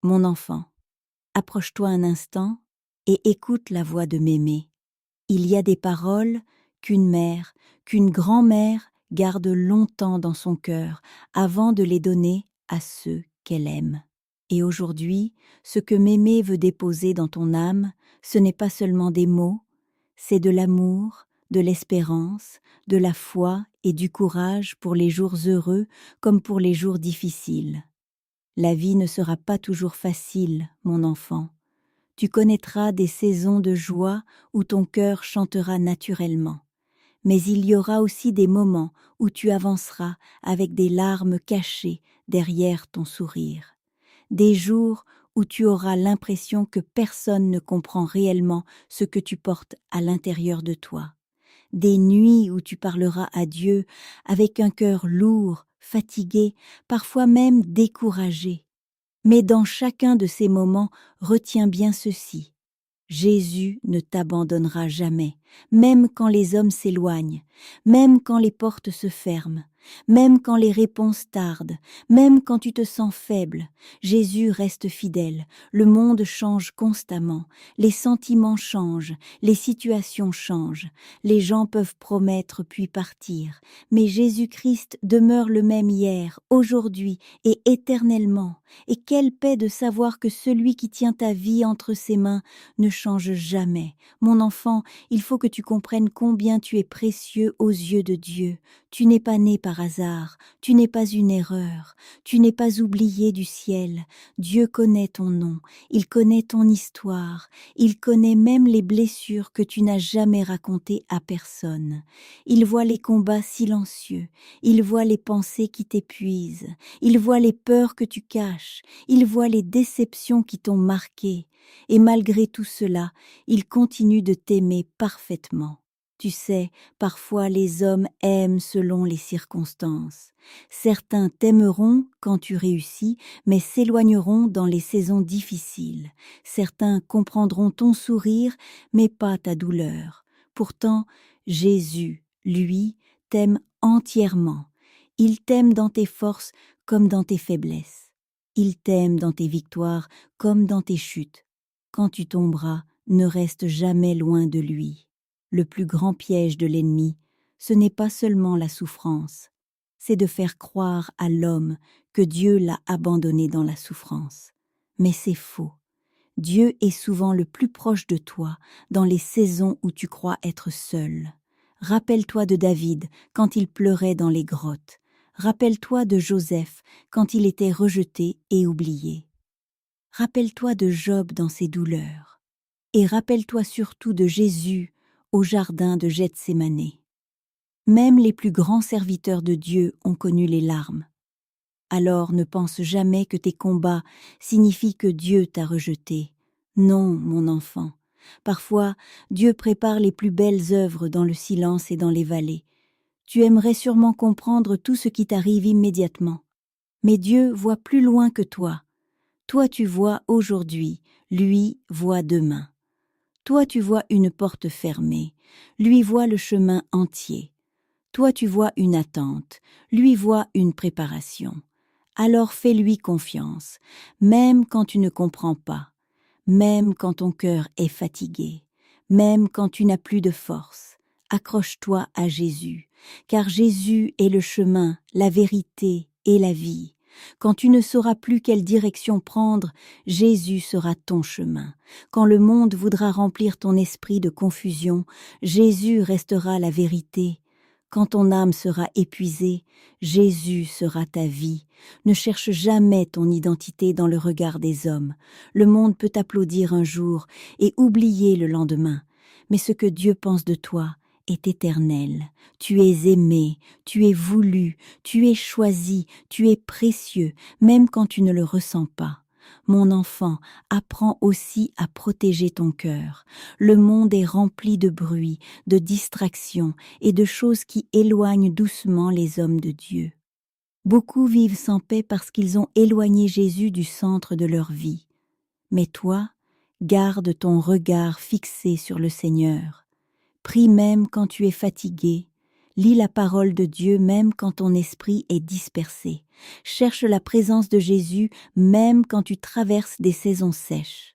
Mon enfant, approche-toi un instant et écoute la voix de Mémé. Il y a des paroles qu'une mère, qu'une grand-mère garde longtemps dans son cœur avant de les donner à ceux qu'elle aime. Et aujourd'hui, ce que Mémé veut déposer dans ton âme, ce n'est pas seulement des mots, c'est de l'amour, de l'espérance, de la foi et du courage pour les jours heureux comme pour les jours difficiles. La vie ne sera pas toujours facile, mon enfant. Tu connaîtras des saisons de joie où ton cœur chantera naturellement. Mais il y aura aussi des moments où tu avanceras avec des larmes cachées derrière ton sourire. Des jours où tu auras l'impression que personne ne comprend réellement ce que tu portes à l'intérieur de toi. Des nuits où tu parleras à Dieu avec un cœur lourd, fatigué, parfois même découragé. Mais dans chacun de ces moments, retiens bien ceci. Jésus ne t'abandonnera jamais, même quand les hommes s'éloignent, même quand les portes se ferment, même quand les réponses tardent, même quand tu te sens faible. Jésus reste fidèle, le monde change constamment, les sentiments changent, les situations changent, les gens peuvent promettre puis partir, mais Jésus-Christ demeure le même hier, aujourd'hui et éternellement. Et quelle paix de savoir que celui qui tient ta vie entre ses mains ne change jamais. Mon enfant, il faut que tu comprennes combien tu es précieux aux yeux de Dieu. Tu n'es pas né par hasard, tu n'es pas une erreur, tu n'es pas oublié du ciel. Dieu connaît ton nom, il connaît ton histoire, il connaît même les blessures que tu n'as jamais racontées à personne. Il voit les combats silencieux, il voit les pensées qui t'épuisent, il voit les peurs que tu caches, il voit les déceptions qui t'ont marqué. Et malgré tout cela, il continue de t'aimer parfaitement. Tu sais, parfois les hommes aiment selon les circonstances. Certains t'aimeront quand tu réussis, mais s'éloigneront dans les saisons difficiles. Certains comprendront ton sourire, mais pas ta douleur. Pourtant, Jésus, lui, t'aime entièrement. Il t'aime dans tes forces comme dans tes faiblesses. Il t'aime dans tes victoires comme dans tes chutes. Quand tu tomberas, ne reste jamais loin de lui. Le plus grand piège de l'ennemi, ce n'est pas seulement la souffrance, c'est de faire croire à l'homme que Dieu l'a abandonné dans la souffrance. Mais c'est faux. Dieu est souvent le plus proche de toi dans les saisons où tu crois être seul. Rappelle-toi de David quand il pleurait dans les grottes. Rappelle-toi de Joseph quand il était rejeté et oublié. Rappelle-toi de Job dans ses douleurs. Et rappelle-toi surtout de Jésus au jardin de Gethsémané. Même les plus grands serviteurs de Dieu ont connu les larmes. Alors ne pense jamais que tes combats signifient que Dieu t'a rejeté. Non, mon enfant. Parfois, Dieu prépare les plus belles œuvres dans le silence et dans les vallées. Tu aimerais sûrement comprendre tout ce qui t'arrive immédiatement. Mais Dieu voit plus loin que toi. Toi tu vois aujourd'hui, lui voit demain. Toi tu vois une porte fermée, lui voit le chemin entier. Toi tu vois une attente, lui voit une préparation. Alors fais-lui confiance, même quand tu ne comprends pas, même quand ton cœur est fatigué, même quand tu n'as plus de force. Accroche-toi à Jésus, car Jésus est le chemin, la vérité et la vie. Quand tu ne sauras plus quelle direction prendre, Jésus sera ton chemin. Quand le monde voudra remplir ton esprit de confusion, Jésus restera la vérité. Quand ton âme sera épuisée, Jésus sera ta vie. Ne cherche jamais ton identité dans le regard des hommes. Le monde peut t'applaudir un jour et oublier le lendemain. Mais ce que Dieu pense de toi est éternel. Tu es aimé, tu es voulu, tu es choisi, tu es précieux, même quand tu ne le ressens pas. Mon enfant, apprends aussi à protéger ton cœur. Le monde est rempli de bruit, de distractions et de choses qui éloignent doucement les hommes de Dieu. Beaucoup vivent sans paix parce qu'ils ont éloigné Jésus du centre de leur vie. Mais toi, garde ton regard fixé sur le Seigneur. Prie même quand tu es fatigué, Lis la parole de Dieu même quand ton esprit est dispersé. Cherche la présence de Jésus même quand tu traverses des saisons sèches.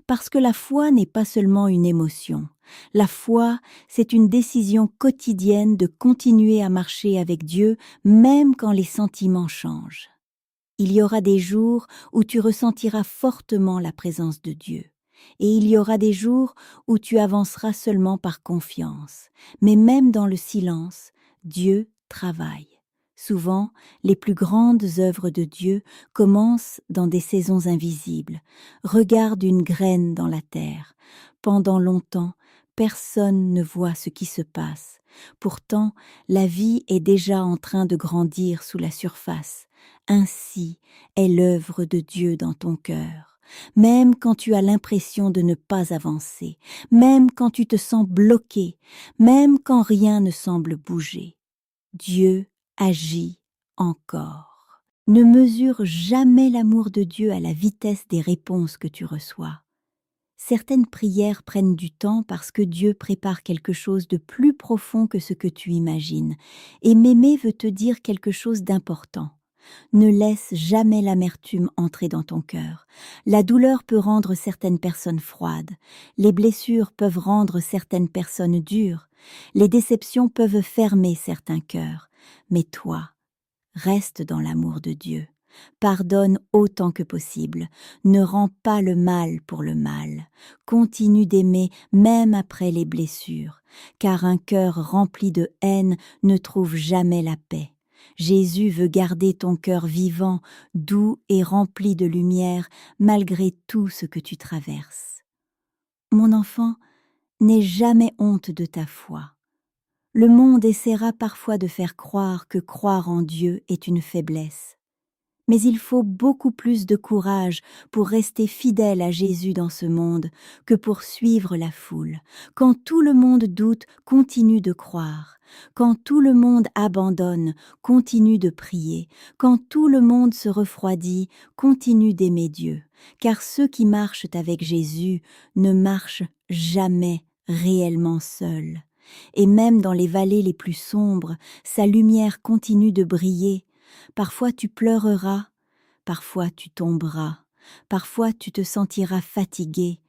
Parce que la foi n'est pas seulement une émotion. La foi, c'est une décision quotidienne de continuer à marcher avec Dieu même quand les sentiments changent. Il y aura des jours où tu ressentiras fortement la présence de Dieu. Et il y aura des jours où tu avanceras seulement par confiance. Mais même dans le silence, Dieu travaille. Souvent, les plus grandes œuvres de Dieu commencent dans des saisons invisibles. Regarde une graine dans la terre. Pendant longtemps, personne ne voit ce qui se passe. Pourtant, la vie est déjà en train de grandir sous la surface. Ainsi est l'œuvre de Dieu dans ton cœur. Même quand tu as l'impression de ne pas avancer, même quand tu te sens bloqué, même quand rien ne semble bouger, Dieu agit encore. Ne mesure jamais l'amour de Dieu à la vitesse des réponses que tu reçois. Certaines prières prennent du temps parce que Dieu prépare quelque chose de plus profond que ce que tu imagines. Et m'aimer veut te dire quelque chose d'important. Ne laisse jamais l'amertume entrer dans ton cœur. La douleur peut rendre certaines personnes froides. Les blessures peuvent rendre certaines personnes dures. Les déceptions peuvent fermer certains cœurs. Mais toi, reste dans l'amour de Dieu. Pardonne autant que possible. Ne rends pas le mal pour le mal. Continue d'aimer même après les blessures, car un cœur rempli de haine ne trouve jamais la paix. Jésus veut garder ton cœur vivant, doux et rempli de lumière, malgré tout ce que tu traverses. Mon enfant, n'aie jamais honte de ta foi. Le monde essaiera parfois de faire croire que croire en Dieu est une faiblesse. Mais il faut beaucoup plus de courage pour rester fidèle à Jésus dans ce monde que pour suivre la foule. Quand tout le monde doute, continue de croire. Quand tout le monde abandonne, continue de prier. Quand tout le monde se refroidit, continue d'aimer Dieu. Car ceux qui marchent avec Jésus ne marchent jamais réellement seuls. Et même dans les vallées les plus sombres, sa lumière continue de briller. Parfois tu pleureras, parfois tu tomberas, parfois tu te sentiras fatigué,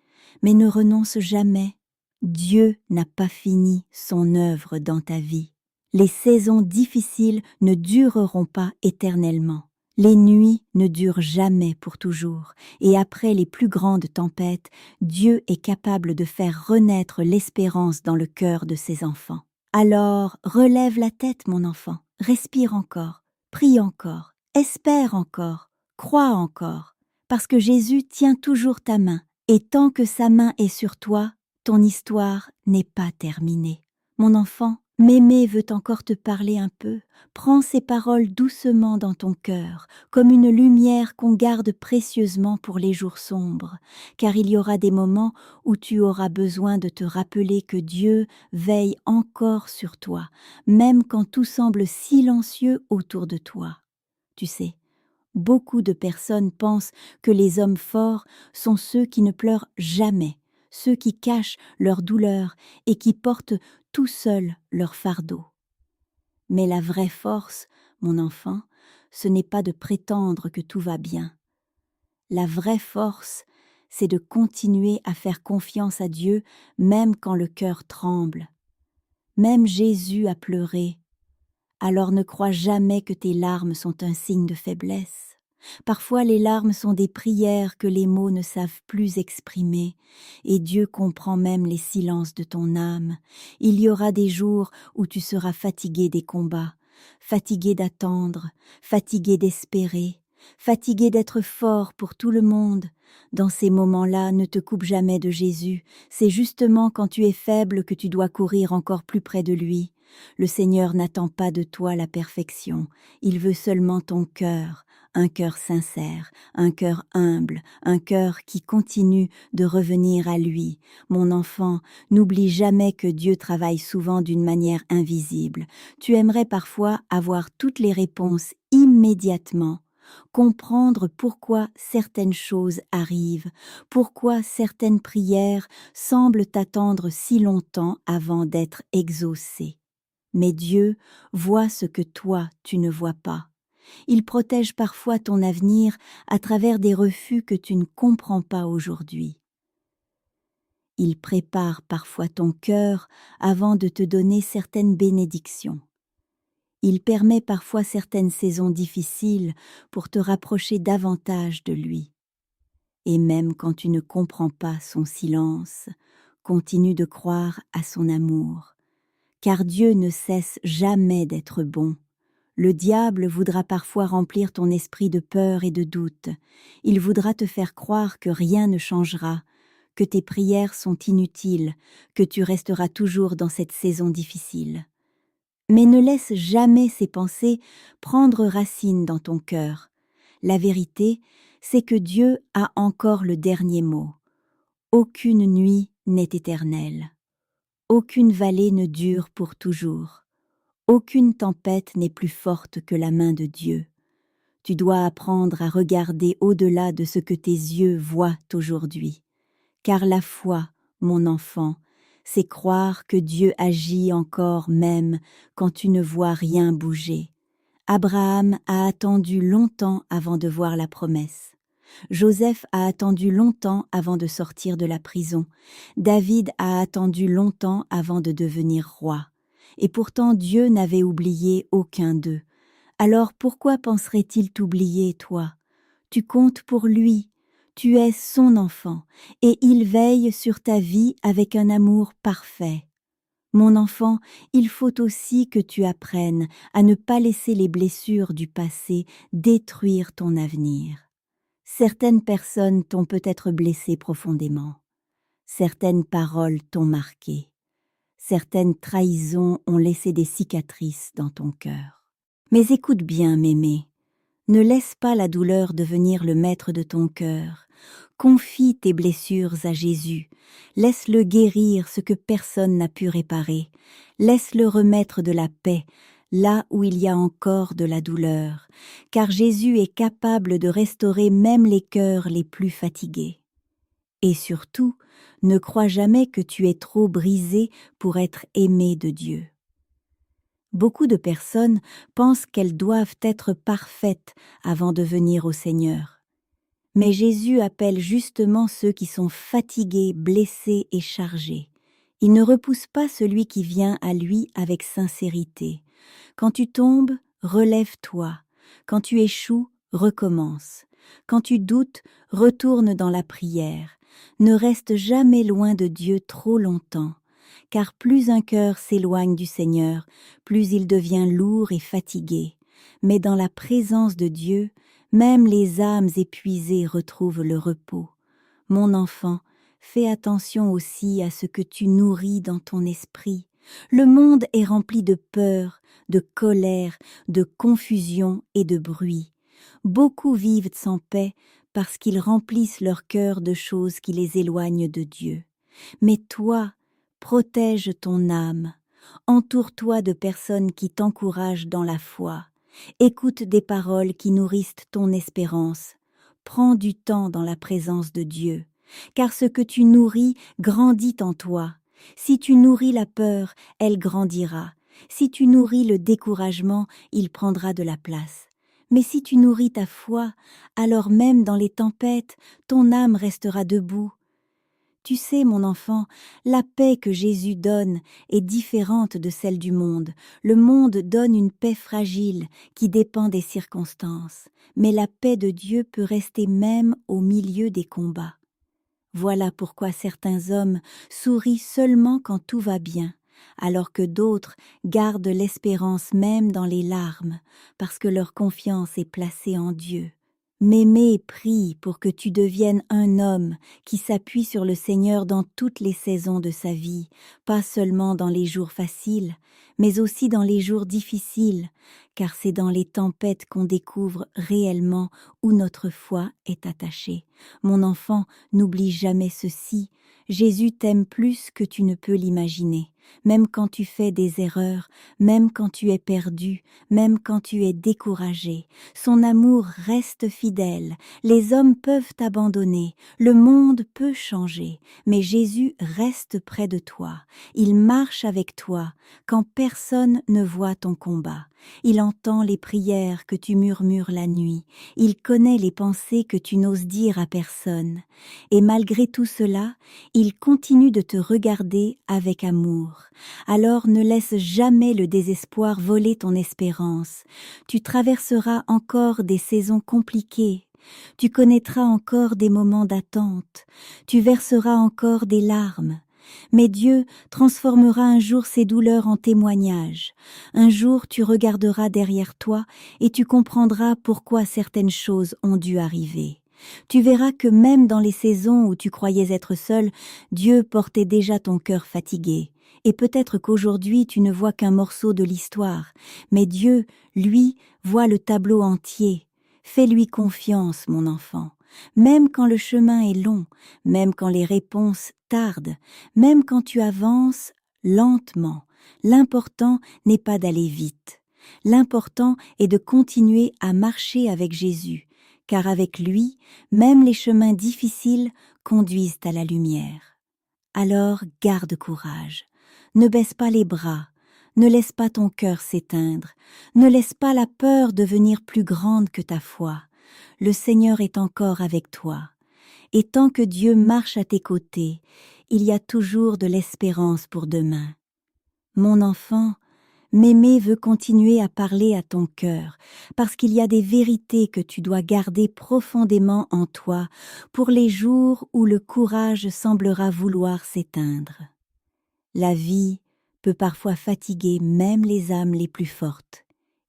mais ne renonce jamais. Dieu n'a pas fini son œuvre dans ta vie. Les saisons difficiles ne dureront pas éternellement. Les nuits ne durent jamais pour toujours, et après les plus grandes tempêtes, Dieu est capable de faire renaître l'espérance dans le cœur de ses enfants. Alors, relève la tête, mon enfant, respire encore, prie encore, espère encore, crois encore, parce que Jésus tient toujours ta main, et tant que sa main est sur toi, ton histoire n'est pas terminée. Mon enfant, Mémé veut encore te parler un peu. Prends ces paroles doucement dans ton cœur, comme une lumière qu'on garde précieusement pour les jours sombres, car il y aura des moments où tu auras besoin de te rappeler que Dieu veille encore sur toi, même quand tout semble silencieux autour de toi. Tu sais, beaucoup de personnes pensent que les hommes forts sont ceux qui ne pleurent jamais, ceux qui cachent leur douleur et qui portent tout seuls leur fardeau. Mais la vraie force, mon enfant, ce n'est pas de prétendre que tout va bien. La vraie force, c'est de continuer à faire confiance à Dieu même quand le cœur tremble. Même Jésus a pleuré. Alors ne crois jamais que tes larmes sont un signe de faiblesse. Parfois les larmes sont des prières que les mots ne savent plus exprimer, et Dieu comprend même les silences de ton âme. Il y aura des jours où tu seras fatigué des combats, fatigué d'attendre, fatigué d'espérer, fatigué d'être fort pour tout le monde. Dans ces moments-là, ne te coupe jamais de Jésus. C'est justement quand tu es faible que tu dois courir encore plus près de lui. Le Seigneur n'attend pas de toi la perfection, il veut seulement ton cœur, un cœur sincère, un cœur humble, un cœur qui continue de revenir à lui. Mon enfant, n'oublie jamais que Dieu travaille souvent d'une manière invisible. Tu aimerais parfois avoir toutes les réponses immédiatement, comprendre pourquoi certaines choses arrivent, pourquoi certaines prières semblent t'attendre si longtemps avant d'être exaucées. Mais Dieu voit ce que toi tu ne vois pas. Il protège parfois ton avenir à travers des refus que tu ne comprends pas aujourd'hui. Il prépare parfois ton cœur avant de te donner certaines bénédictions. Il permet parfois certaines saisons difficiles pour te rapprocher davantage de lui. Et même quand tu ne comprends pas son silence, continue de croire à son amour. Car Dieu ne cesse jamais d'être bon. Le diable voudra parfois remplir ton esprit de peur et de doute. Il voudra te faire croire que rien ne changera, que tes prières sont inutiles, que tu resteras toujours dans cette saison difficile. Mais ne laisse jamais ces pensées prendre racine dans ton cœur. La vérité, c'est que Dieu a encore le dernier mot. Aucune nuit n'est éternelle. Aucune vallée ne dure pour toujours. Aucune tempête n'est plus forte que la main de Dieu. Tu dois apprendre à regarder au-delà de ce que tes yeux voient aujourd'hui. Car la foi, mon enfant, c'est croire que Dieu agit encore même quand tu ne vois rien bouger. Abraham a attendu longtemps avant de voir la promesse. Joseph a attendu longtemps avant de sortir de la prison. David a attendu longtemps avant de devenir roi. Et pourtant Dieu n'avait oublié aucun d'eux. Alors pourquoi penserait-il t'oublier, toi? Tu comptes pour lui, tu es son enfant, et il veille sur ta vie avec un amour parfait. Mon enfant, il faut aussi que tu apprennes à ne pas laisser les blessures du passé détruire ton avenir. Certaines personnes t'ont peut-être blessé profondément. Certaines paroles t'ont marqué. Certaines trahisons ont laissé des cicatrices dans ton cœur. Mais écoute bien, mémé, ne laisse pas la douleur devenir le maître de ton cœur. Confie tes blessures à Jésus. Laisse-le guérir ce que personne n'a pu réparer. Laisse-le remettre de la paix là où il y a encore de la douleur, car Jésus est capable de restaurer même les cœurs les plus fatigués. Et surtout, ne crois jamais que tu es trop brisé pour être aimé de Dieu. Beaucoup de personnes pensent qu'elles doivent être parfaites avant de venir au Seigneur. Mais Jésus appelle justement ceux qui sont fatigués, blessés et chargés. Il ne repousse pas celui qui vient à lui avec sincérité. Quand tu tombes, relève-toi. Quand tu échoues, recommence. Quand tu doutes, retourne dans la prière. Ne reste jamais loin de Dieu trop longtemps, car plus un cœur s'éloigne du Seigneur, plus il devient lourd et fatigué. Mais dans la présence de Dieu, même les âmes épuisées retrouvent le repos. Mon enfant, fais attention aussi à ce que tu nourris dans ton esprit. Le monde est rempli de peur, de colère, de confusion et de bruit. Beaucoup vivent sans paix parce qu'ils remplissent leur cœur de choses qui les éloignent de Dieu. Mais toi, protège ton âme. Entoure-toi de personnes qui t'encouragent dans la foi. Écoute des paroles qui nourrissent ton espérance. Prends du temps dans la présence de Dieu, car ce que tu nourris grandit en toi. Si tu nourris la peur, elle grandira. Si tu nourris le découragement, il prendra de la place. Mais si tu nourris ta foi, alors même dans les tempêtes, ton âme restera debout. Tu sais, mon enfant, la paix que Jésus donne est différente de celle du monde. Le monde donne une paix fragile qui dépend des circonstances, mais la paix de Dieu peut rester même au milieu des combats. Voilà pourquoi certains hommes sourient seulement quand tout va bien, alors que d'autres gardent l'espérance même dans les larmes, parce que leur confiance est placée en Dieu. Mémé prie pour que tu deviennes un homme qui s'appuie sur le Seigneur dans toutes les saisons de sa vie, pas seulement dans les jours faciles, mais aussi dans les jours difficiles, car c'est dans les tempêtes qu'on découvre réellement où notre foi est attachée. Mon enfant, n'oublie jamais ceci, Jésus t'aime plus que tu ne peux l'imaginer. Même quand tu fais des erreurs, même quand tu es perdu, même quand tu es découragé, son amour reste fidèle. Les hommes peuvent t'abandonner, le monde peut changer, mais Jésus reste près de toi. Il marche avec toi quand personne ne voit ton combat. Il entend les prières que tu murmures la nuit. Il connaît les pensées que tu n'oses dire à personne. Et malgré tout cela, il continue de te regarder avec amour. Alors ne laisse jamais le désespoir voler ton espérance. Tu traverseras encore des saisons compliquées. Tu connaîtras encore des moments d'attente. Tu verseras encore des larmes. Mais Dieu transformera un jour ces douleurs en témoignages. Un jour tu regarderas derrière toi et tu comprendras pourquoi certaines choses ont dû arriver. Tu verras que même dans les saisons où tu croyais être seul, Dieu portait déjà ton cœur fatigué. Et peut-être qu'aujourd'hui tu ne vois qu'un morceau de l'histoire, mais Dieu, lui, voit le tableau entier. Fais-lui confiance, mon enfant. Même quand le chemin est long, même quand les réponses tardent, même quand tu avances lentement, l'important n'est pas d'aller vite. L'important est de continuer à marcher avec Jésus, car avec lui, même les chemins difficiles conduisent à la lumière. Alors garde courage, ne baisse pas les bras, ne laisse pas ton cœur s'éteindre, ne laisse pas la peur devenir plus grande que ta foi. Le Seigneur est encore avec toi. Et tant que Dieu marche à tes côtés, il y a toujours de l'espérance pour demain. Mon enfant, Mémé veut continuer à parler à ton cœur, parce qu'il y a des vérités que tu dois garder profondément en toi pour les jours où le courage semblera vouloir s'éteindre. La vie peut parfois fatiguer même les âmes les plus fortes.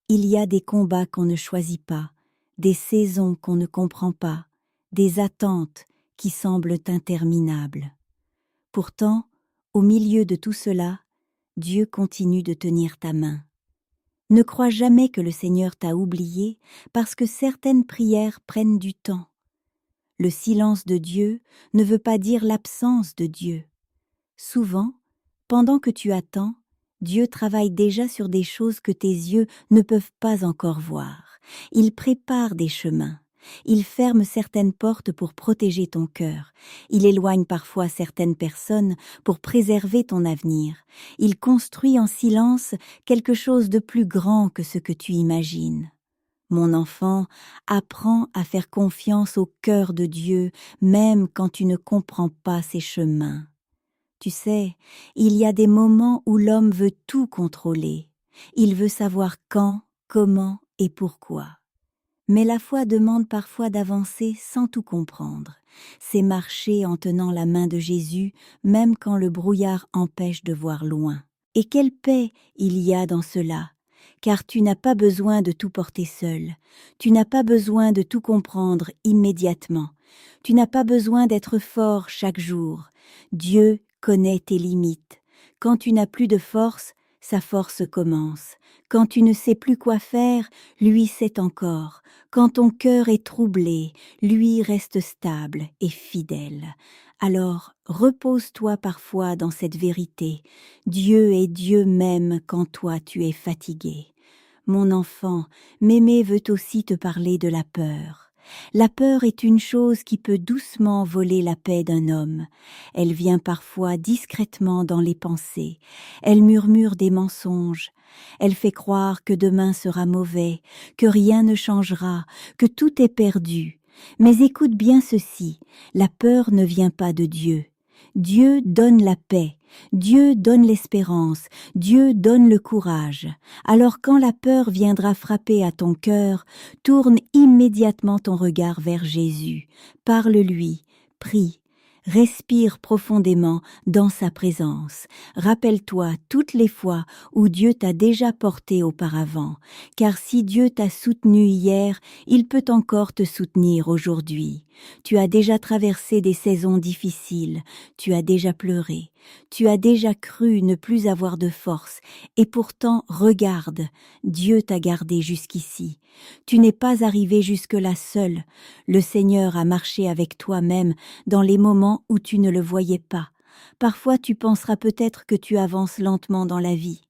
Il y a des combats qu'on ne choisit pas, des saisons qu'on ne comprend pas, des attentes qui semblent interminables. Pourtant, au milieu de tout cela, Dieu continue de tenir ta main. Ne crois jamais que le Seigneur t'a oublié parce que certaines prières prennent du temps. Le silence de Dieu ne veut pas dire l'absence de Dieu. Souvent, pendant que tu attends, Dieu travaille déjà sur des choses que tes yeux ne peuvent pas encore voir. Il prépare des chemins. Il ferme certaines portes pour protéger ton cœur. Il éloigne parfois certaines personnes pour préserver ton avenir. Il construit en silence quelque chose de plus grand que ce que tu imagines. Mon enfant, apprends à faire confiance au cœur de Dieu, même quand tu ne comprends pas ses chemins. Tu sais, il y a des moments où l'homme veut tout contrôler. Il veut savoir quand, comment et pourquoi. Mais la foi demande parfois d'avancer sans tout comprendre. C'est marcher en tenant la main de Jésus, même quand le brouillard empêche de voir loin. Et quelle paix il y a dans cela, car tu n'as pas besoin de tout porter seul. Tu n'as pas besoin de tout comprendre immédiatement. Tu n'as pas besoin d'être fort chaque jour. Dieu connaît tes limites. Quand tu n'as plus de force, sa force commence. Quand tu ne sais plus quoi faire, lui sait encore. Quand ton cœur est troublé, lui reste stable et fidèle. Alors, repose-toi parfois dans cette vérité. Dieu est Dieu même quand toi tu es fatigué. Mon enfant, Mémé veut aussi te parler de la peur. La peur est une chose qui peut doucement voler la paix d'un homme. Elle vient parfois discrètement dans les pensées. Elle murmure des mensonges. Elle fait croire que demain sera mauvais, que rien ne changera, que tout est perdu. Mais écoute bien ceci, la peur ne vient pas de Dieu. Dieu donne la paix, Dieu donne l'espérance, Dieu donne le courage. Alors quand la peur viendra frapper à ton cœur, tourne immédiatement ton regard vers Jésus. Parle-lui, prie, respire profondément dans sa présence. Rappelle-toi toutes les fois où Dieu t'a déjà porté auparavant, car si Dieu t'a soutenu hier, il peut encore te soutenir aujourd'hui. Tu as déjà traversé des saisons difficiles, tu as déjà pleuré, tu as déjà cru ne plus avoir de force, et pourtant, regarde, Dieu t'a gardé jusqu'ici. Tu n'es pas arrivé jusque-là seul. Le Seigneur a marché avec toi-même dans les moments où tu ne le voyais pas. Parfois tu penseras peut-être que tu avances lentement dans la vie.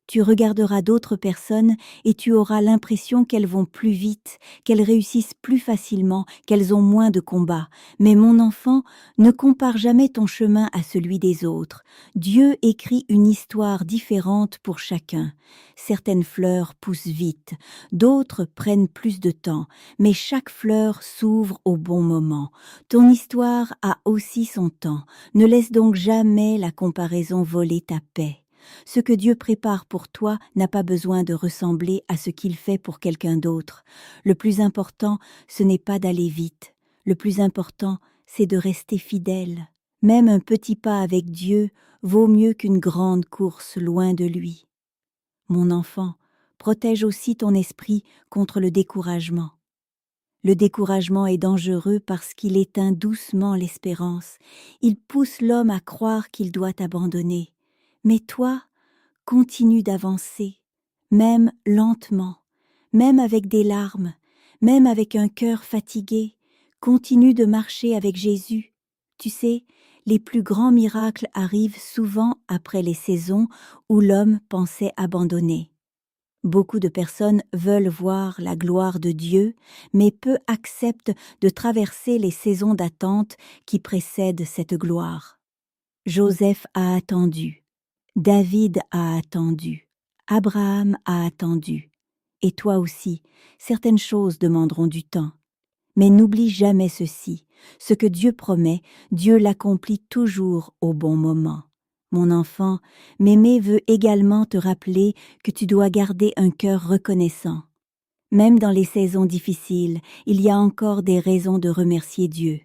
Tu regarderas d'autres personnes et tu auras l'impression qu'elles vont plus vite, qu'elles réussissent plus facilement, qu'elles ont moins de combats. Mais mon enfant, ne compare jamais ton chemin à celui des autres. Dieu écrit une histoire différente pour chacun. Certaines fleurs poussent vite, d'autres prennent plus de temps, mais chaque fleur s'ouvre au bon moment. Ton histoire a aussi son temps. Ne laisse donc jamais la comparaison voler ta paix. Ce que Dieu prépare pour toi n'a pas besoin de ressembler à ce qu'il fait pour quelqu'un d'autre. Le plus important, ce n'est pas d'aller vite. Le plus important, c'est de rester fidèle. Même un petit pas avec Dieu vaut mieux qu'une grande course loin de lui. Mon enfant, protège aussi ton esprit contre le découragement. Le découragement est dangereux parce qu'il éteint doucement l'espérance. Il pousse l'homme à croire qu'il doit abandonner. Mais toi, continue d'avancer, même lentement, même avec des larmes, même avec un cœur fatigué. Continue de marcher avec Jésus. Tu sais, les plus grands miracles arrivent souvent après les saisons où l'homme pensait abandonner. Beaucoup de personnes veulent voir la gloire de Dieu, mais peu acceptent de traverser les saisons d'attente qui précèdent cette gloire. Joseph a attendu, David a attendu, Abraham a attendu, et toi aussi, certaines choses demanderont du temps. Mais n'oublie jamais ceci, ce que Dieu promet, Dieu l'accomplit toujours au bon moment. Mon enfant, Mémé veut également te rappeler que tu dois garder un cœur reconnaissant. Même dans les saisons difficiles, il y a encore des raisons de remercier Dieu.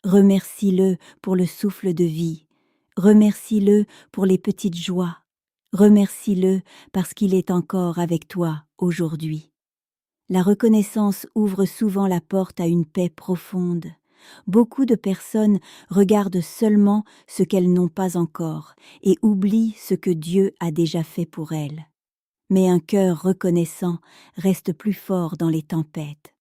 Remercie-le pour le souffle de vie. Remercie-le pour les petites joies. Remercie-le parce qu'il est encore avec toi aujourd'hui. La reconnaissance ouvre souvent la porte à une paix profonde. Beaucoup de personnes regardent seulement ce qu'elles n'ont pas encore et oublient ce que Dieu a déjà fait pour elles. Mais un cœur reconnaissant reste plus fort dans les tempêtes.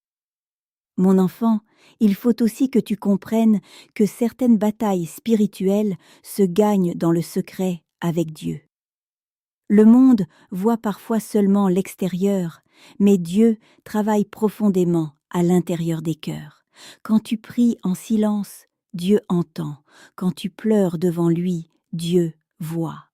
Mon enfant, il faut aussi que tu comprennes que certaines batailles spirituelles se gagnent dans le secret avec Dieu. Le monde voit parfois seulement l'extérieur, mais Dieu travaille profondément à l'intérieur des cœurs. Quand tu pries en silence, Dieu entend. Quand tu pleures devant lui, Dieu voit.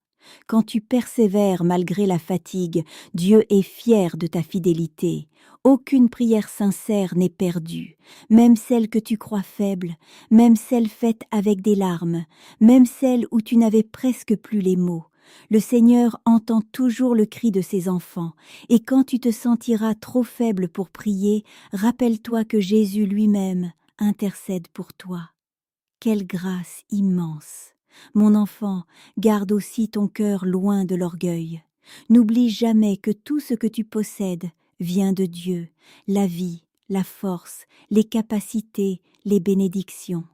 Quand tu persévères malgré la fatigue, Dieu est fier de ta fidélité. Aucune prière sincère n'est perdue, même celle que tu crois faible, même celle faite avec des larmes, même celle où tu n'avais presque plus les mots. Le Seigneur entend toujours le cri de ses enfants, et quand tu te sentiras trop faible pour prier, rappelle-toi que Jésus lui-même intercède pour toi. Quelle grâce immense! Mon enfant, garde aussi ton cœur loin de l'orgueil. N'oublie jamais que tout ce que tu possèdes vient de Dieu, la vie, la force, les capacités, les bénédictions.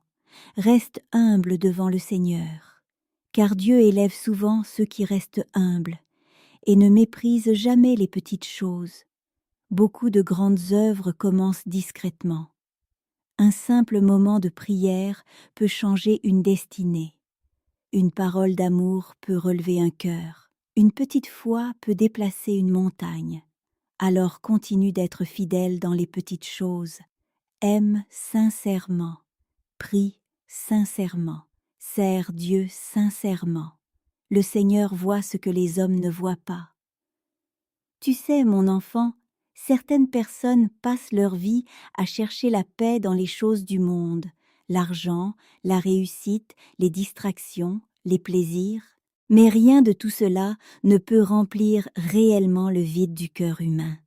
Reste humble devant le Seigneur, car Dieu élève souvent ceux qui restent humbles et ne méprise jamais les petites choses. Beaucoup de grandes œuvres commencent discrètement. Un simple moment de prière peut changer une destinée. Une parole d'amour peut relever un cœur. Une petite foi peut déplacer une montagne. Alors continue d'être fidèle dans les petites choses. Aime sincèrement. Prie sincèrement. Sers Dieu sincèrement. Le Seigneur voit ce que les hommes ne voient pas. Tu sais, mon enfant, certaines personnes passent leur vie à chercher la paix dans les choses du monde, l'argent, la réussite, les distractions, les plaisirs. Mais rien de tout cela ne peut remplir réellement le vide du cœur humain.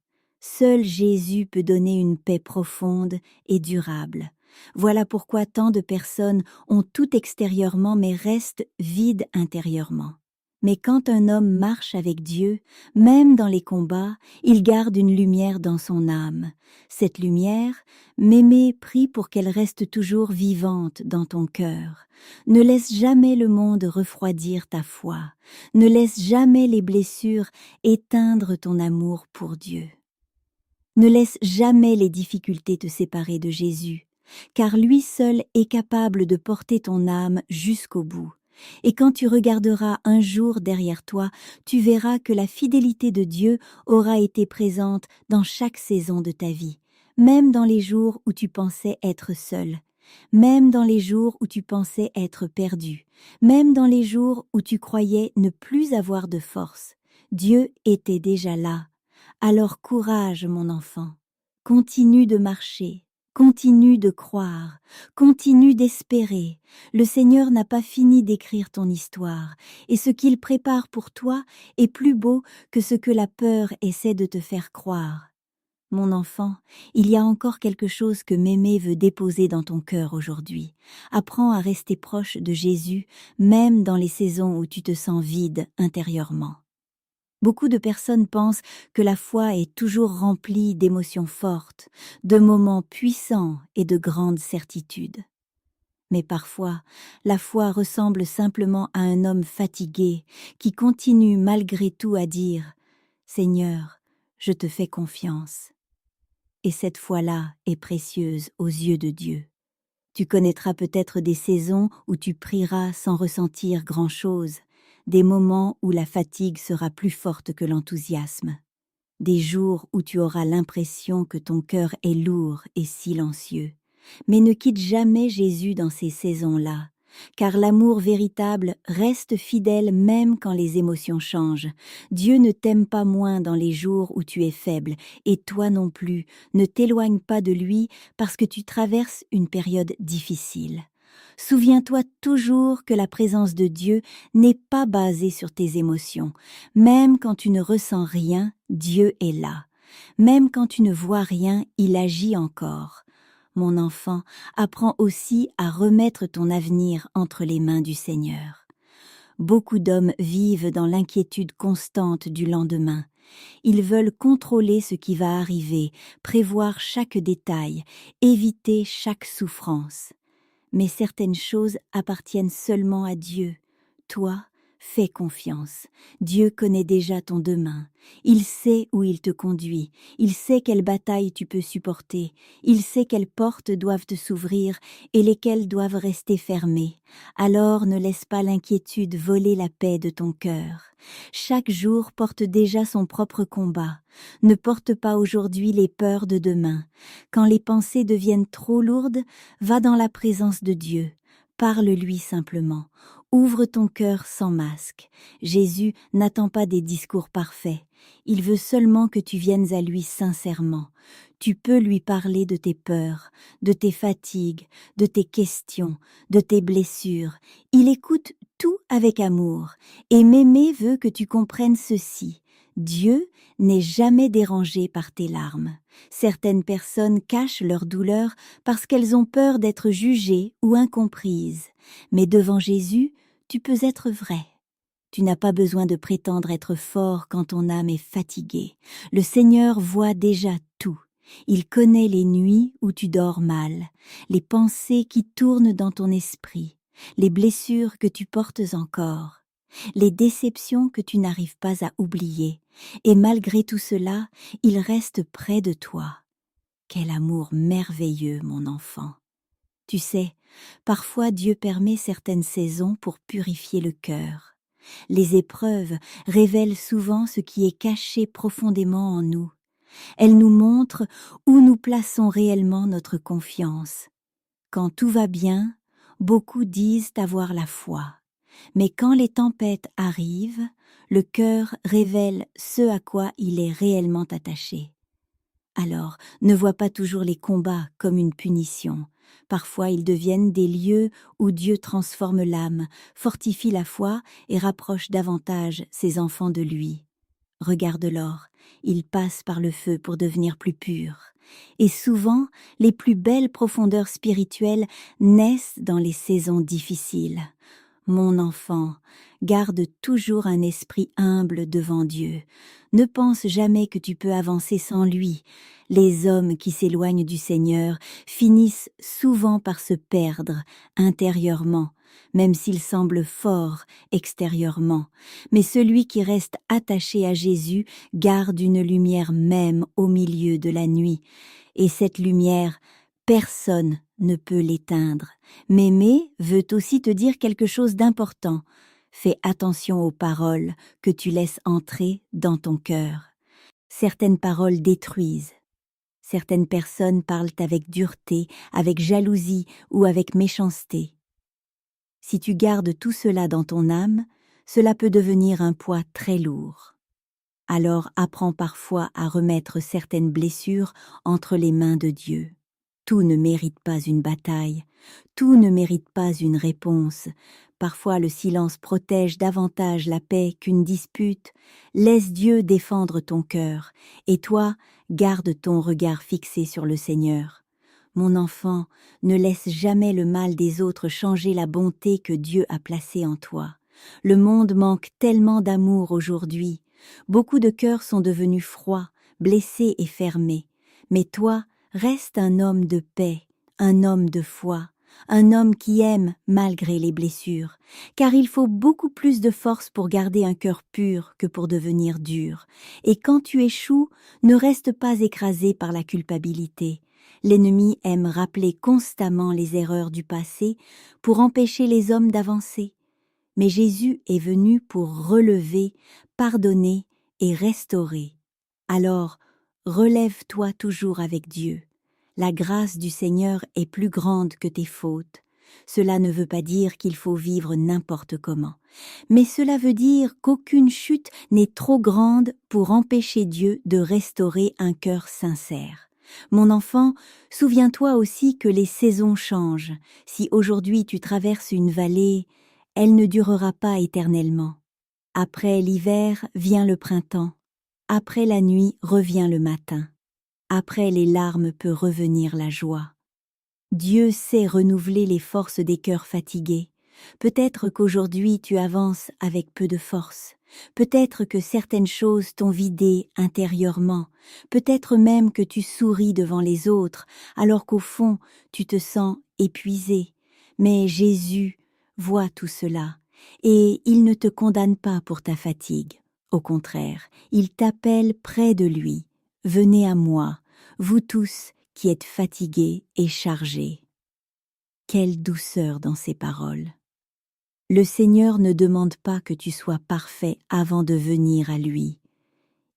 Seul Jésus peut donner une paix profonde et durable. Voilà pourquoi tant de personnes ont tout extérieurement mais restent vides intérieurement. Mais quand un homme marche avec Dieu, même dans les combats, il garde une lumière dans son âme. Cette lumière, Mémé prie pour qu'elle reste toujours vivante dans ton cœur. Ne laisse jamais le monde refroidir ta foi. Ne laisse jamais les blessures éteindre ton amour pour Dieu. Ne laisse jamais les difficultés te séparer de Jésus, car lui seul est capable de porter ton âme jusqu'au bout. Et quand tu regarderas un jour derrière toi, tu verras que la fidélité de Dieu aura été présente dans chaque saison de ta vie, même dans les jours où tu pensais être seul, même dans les jours où tu pensais être perdu, même dans les jours où tu croyais ne plus avoir de force. Dieu était déjà là. Alors courage, mon enfant, continue de marcher, continue de croire, continue d'espérer. Le Seigneur n'a pas fini d'écrire ton histoire, et ce qu'il prépare pour toi est plus beau que ce que la peur essaie de te faire croire. Mon enfant, il y a encore quelque chose que Mémé veut déposer dans ton cœur aujourd'hui. Apprends à rester proche de Jésus, même dans les saisons où tu te sens vide intérieurement. Beaucoup de personnes pensent que la foi est toujours remplie d'émotions fortes, de moments puissants et de grandes certitudes. Mais parfois, la foi ressemble simplement à un homme fatigué qui continue malgré tout à dire « Seigneur, je te fais confiance ». Et cette foi-là est précieuse aux yeux de Dieu. Tu connaîtras peut-être des saisons où tu prieras sans ressentir grand-chose, des moments où la fatigue sera plus forte que l'enthousiasme, des jours où tu auras l'impression que ton cœur est lourd et silencieux. Mais ne quitte jamais Jésus dans ces saisons-là, car l'amour véritable reste fidèle même quand les émotions changent. Dieu ne t'aime pas moins dans les jours où tu es faible, et toi non plus, ne t'éloigne pas de lui parce que tu traverses une période difficile. Souviens-toi toujours que la présence de Dieu n'est pas basée sur tes émotions. Même quand tu ne ressens rien, Dieu est là. Même quand tu ne vois rien, il agit encore. Mon enfant, apprends aussi à remettre ton avenir entre les mains du Seigneur. Beaucoup d'hommes vivent dans l'inquiétude constante du lendemain. Ils veulent contrôler ce qui va arriver, prévoir chaque détail, éviter chaque souffrance. Mais certaines choses appartiennent seulement à Dieu. Toi, fais confiance. Dieu connaît déjà ton demain. Il sait où il te conduit. Il sait quelles batailles tu peux supporter. Il sait quelles portes doivent te s'ouvrir et lesquelles doivent rester fermées. Alors ne laisse pas l'inquiétude voler la paix de ton cœur. Chaque jour porte déjà son propre combat. Ne porte pas aujourd'hui les peurs de demain. Quand les pensées deviennent trop lourdes, va dans la présence de Dieu. Parle-lui simplement. Ouvre ton cœur sans masque. Jésus n'attend pas des discours parfaits. Il veut seulement que tu viennes à lui sincèrement. Tu peux lui parler de tes peurs, de tes fatigues, de tes questions, de tes blessures. Il écoute tout avec amour. Et Mémé veut que tu comprennes ceci. Dieu n'est jamais dérangé par tes larmes. Certaines personnes cachent leur douleur parce qu'elles ont peur d'être jugées ou incomprises. Mais devant Jésus, tu peux être vrai. Tu n'as pas besoin de prétendre être fort quand ton âme est fatiguée. Le Seigneur voit déjà tout. Il connaît les nuits où tu dors mal, les pensées qui tournent dans ton esprit, les blessures que tu portes encore, les déceptions que tu n'arrives pas à oublier. Et malgré tout cela, il reste près de toi. Quel amour merveilleux, mon enfant! Tu sais, parfois Dieu permet certaines saisons pour purifier le cœur. Les épreuves révèlent souvent ce qui est caché profondément en nous. Elles nous montrent où nous plaçons réellement notre confiance. Quand tout va bien, beaucoup disent avoir la foi. Mais quand les tempêtes arrivent, le cœur révèle ce à quoi il est réellement attaché. Alors, ne vois pas toujours les combats comme une punition. Parfois, ils deviennent des lieux où Dieu transforme l'âme, fortifie la foi et rapproche davantage ses enfants de lui. Regarde l'or, il passe par le feu pour devenir plus pur. Et souvent, les plus belles profondeurs spirituelles naissent dans les saisons difficiles. Mon enfant, garde toujours un esprit humble devant Dieu. Ne pense jamais que tu peux avancer sans lui. Les hommes qui s'éloignent du Seigneur finissent souvent par se perdre intérieurement, même s'ils semblent forts extérieurement. Mais celui qui reste attaché à Jésus garde une lumière même au milieu de la nuit. Et cette lumière, personne ne peut l'éteindre. M'aimer veut aussi te dire quelque chose d'important. Fais attention aux paroles que tu laisses entrer dans ton cœur. Certaines paroles détruisent. Certaines personnes parlent avec dureté, avec jalousie ou avec méchanceté. Si tu gardes tout cela dans ton âme, cela peut devenir un poids très lourd. Alors apprends parfois à remettre certaines blessures entre les mains de Dieu. Tout ne mérite pas une bataille, tout ne mérite pas une réponse. Parfois le silence protège davantage la paix qu'une dispute. Laisse Dieu défendre ton cœur, et toi, garde ton regard fixé sur le Seigneur. Mon enfant, ne laisse jamais le mal des autres changer la bonté que Dieu a placée en toi. Le monde manque tellement d'amour aujourd'hui. Beaucoup de cœurs sont devenus froids, blessés et fermés. Mais toi, reste un homme de paix, un homme de foi, un homme qui aime malgré les blessures, car il faut beaucoup plus de force pour garder un cœur pur que pour devenir dur. Et quand tu échoues, ne reste pas écrasé par la culpabilité. L'ennemi aime rappeler constamment les erreurs du passé pour empêcher les hommes d'avancer. Mais Jésus est venu pour relever, pardonner et restaurer. Alors, relève-toi toujours avec Dieu. La grâce du Seigneur est plus grande que tes fautes. Cela ne veut pas dire qu'il faut vivre n'importe comment, mais cela veut dire qu'aucune chute n'est trop grande pour empêcher Dieu de restaurer un cœur sincère. Mon enfant, souviens-toi aussi que les saisons changent. Si aujourd'hui tu traverses une vallée, elle ne durera pas éternellement. Après l'hiver vient le printemps. Après la nuit revient le matin. Après les larmes peut revenir la joie. Dieu sait renouveler les forces des cœurs fatigués. Peut-être qu'aujourd'hui tu avances avec peu de force. Peut-être que certaines choses t'ont vidé intérieurement. Peut-être même que tu souris devant les autres, alors qu'au fond tu te sens épuisé. Mais Jésus voit tout cela, et il ne te condamne pas pour ta fatigue. Au contraire, il t'appelle près de lui. Venez à moi, vous tous qui êtes fatigués et chargés. Quelle douceur dans ces paroles! Le Seigneur ne demande pas que tu sois parfait avant de venir à lui.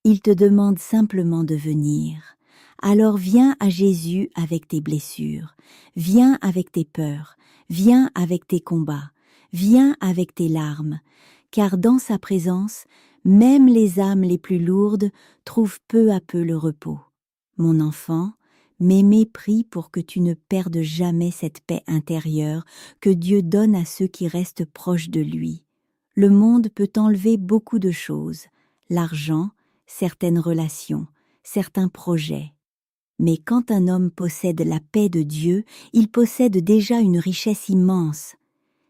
Il te demande simplement de venir. Alors viens à Jésus avec tes blessures, viens avec tes peurs, viens avec tes combats, viens avec tes larmes, car dans sa présence, même les âmes les plus lourdes trouvent peu à peu le repos. Mon enfant, Mémé prie pour que tu ne perdes jamais cette paix intérieure que Dieu donne à ceux qui restent proches de lui. Le monde peut enlever beaucoup de choses, l'argent, certaines relations, certains projets. Mais quand un homme possède la paix de Dieu, il possède déjà une richesse immense.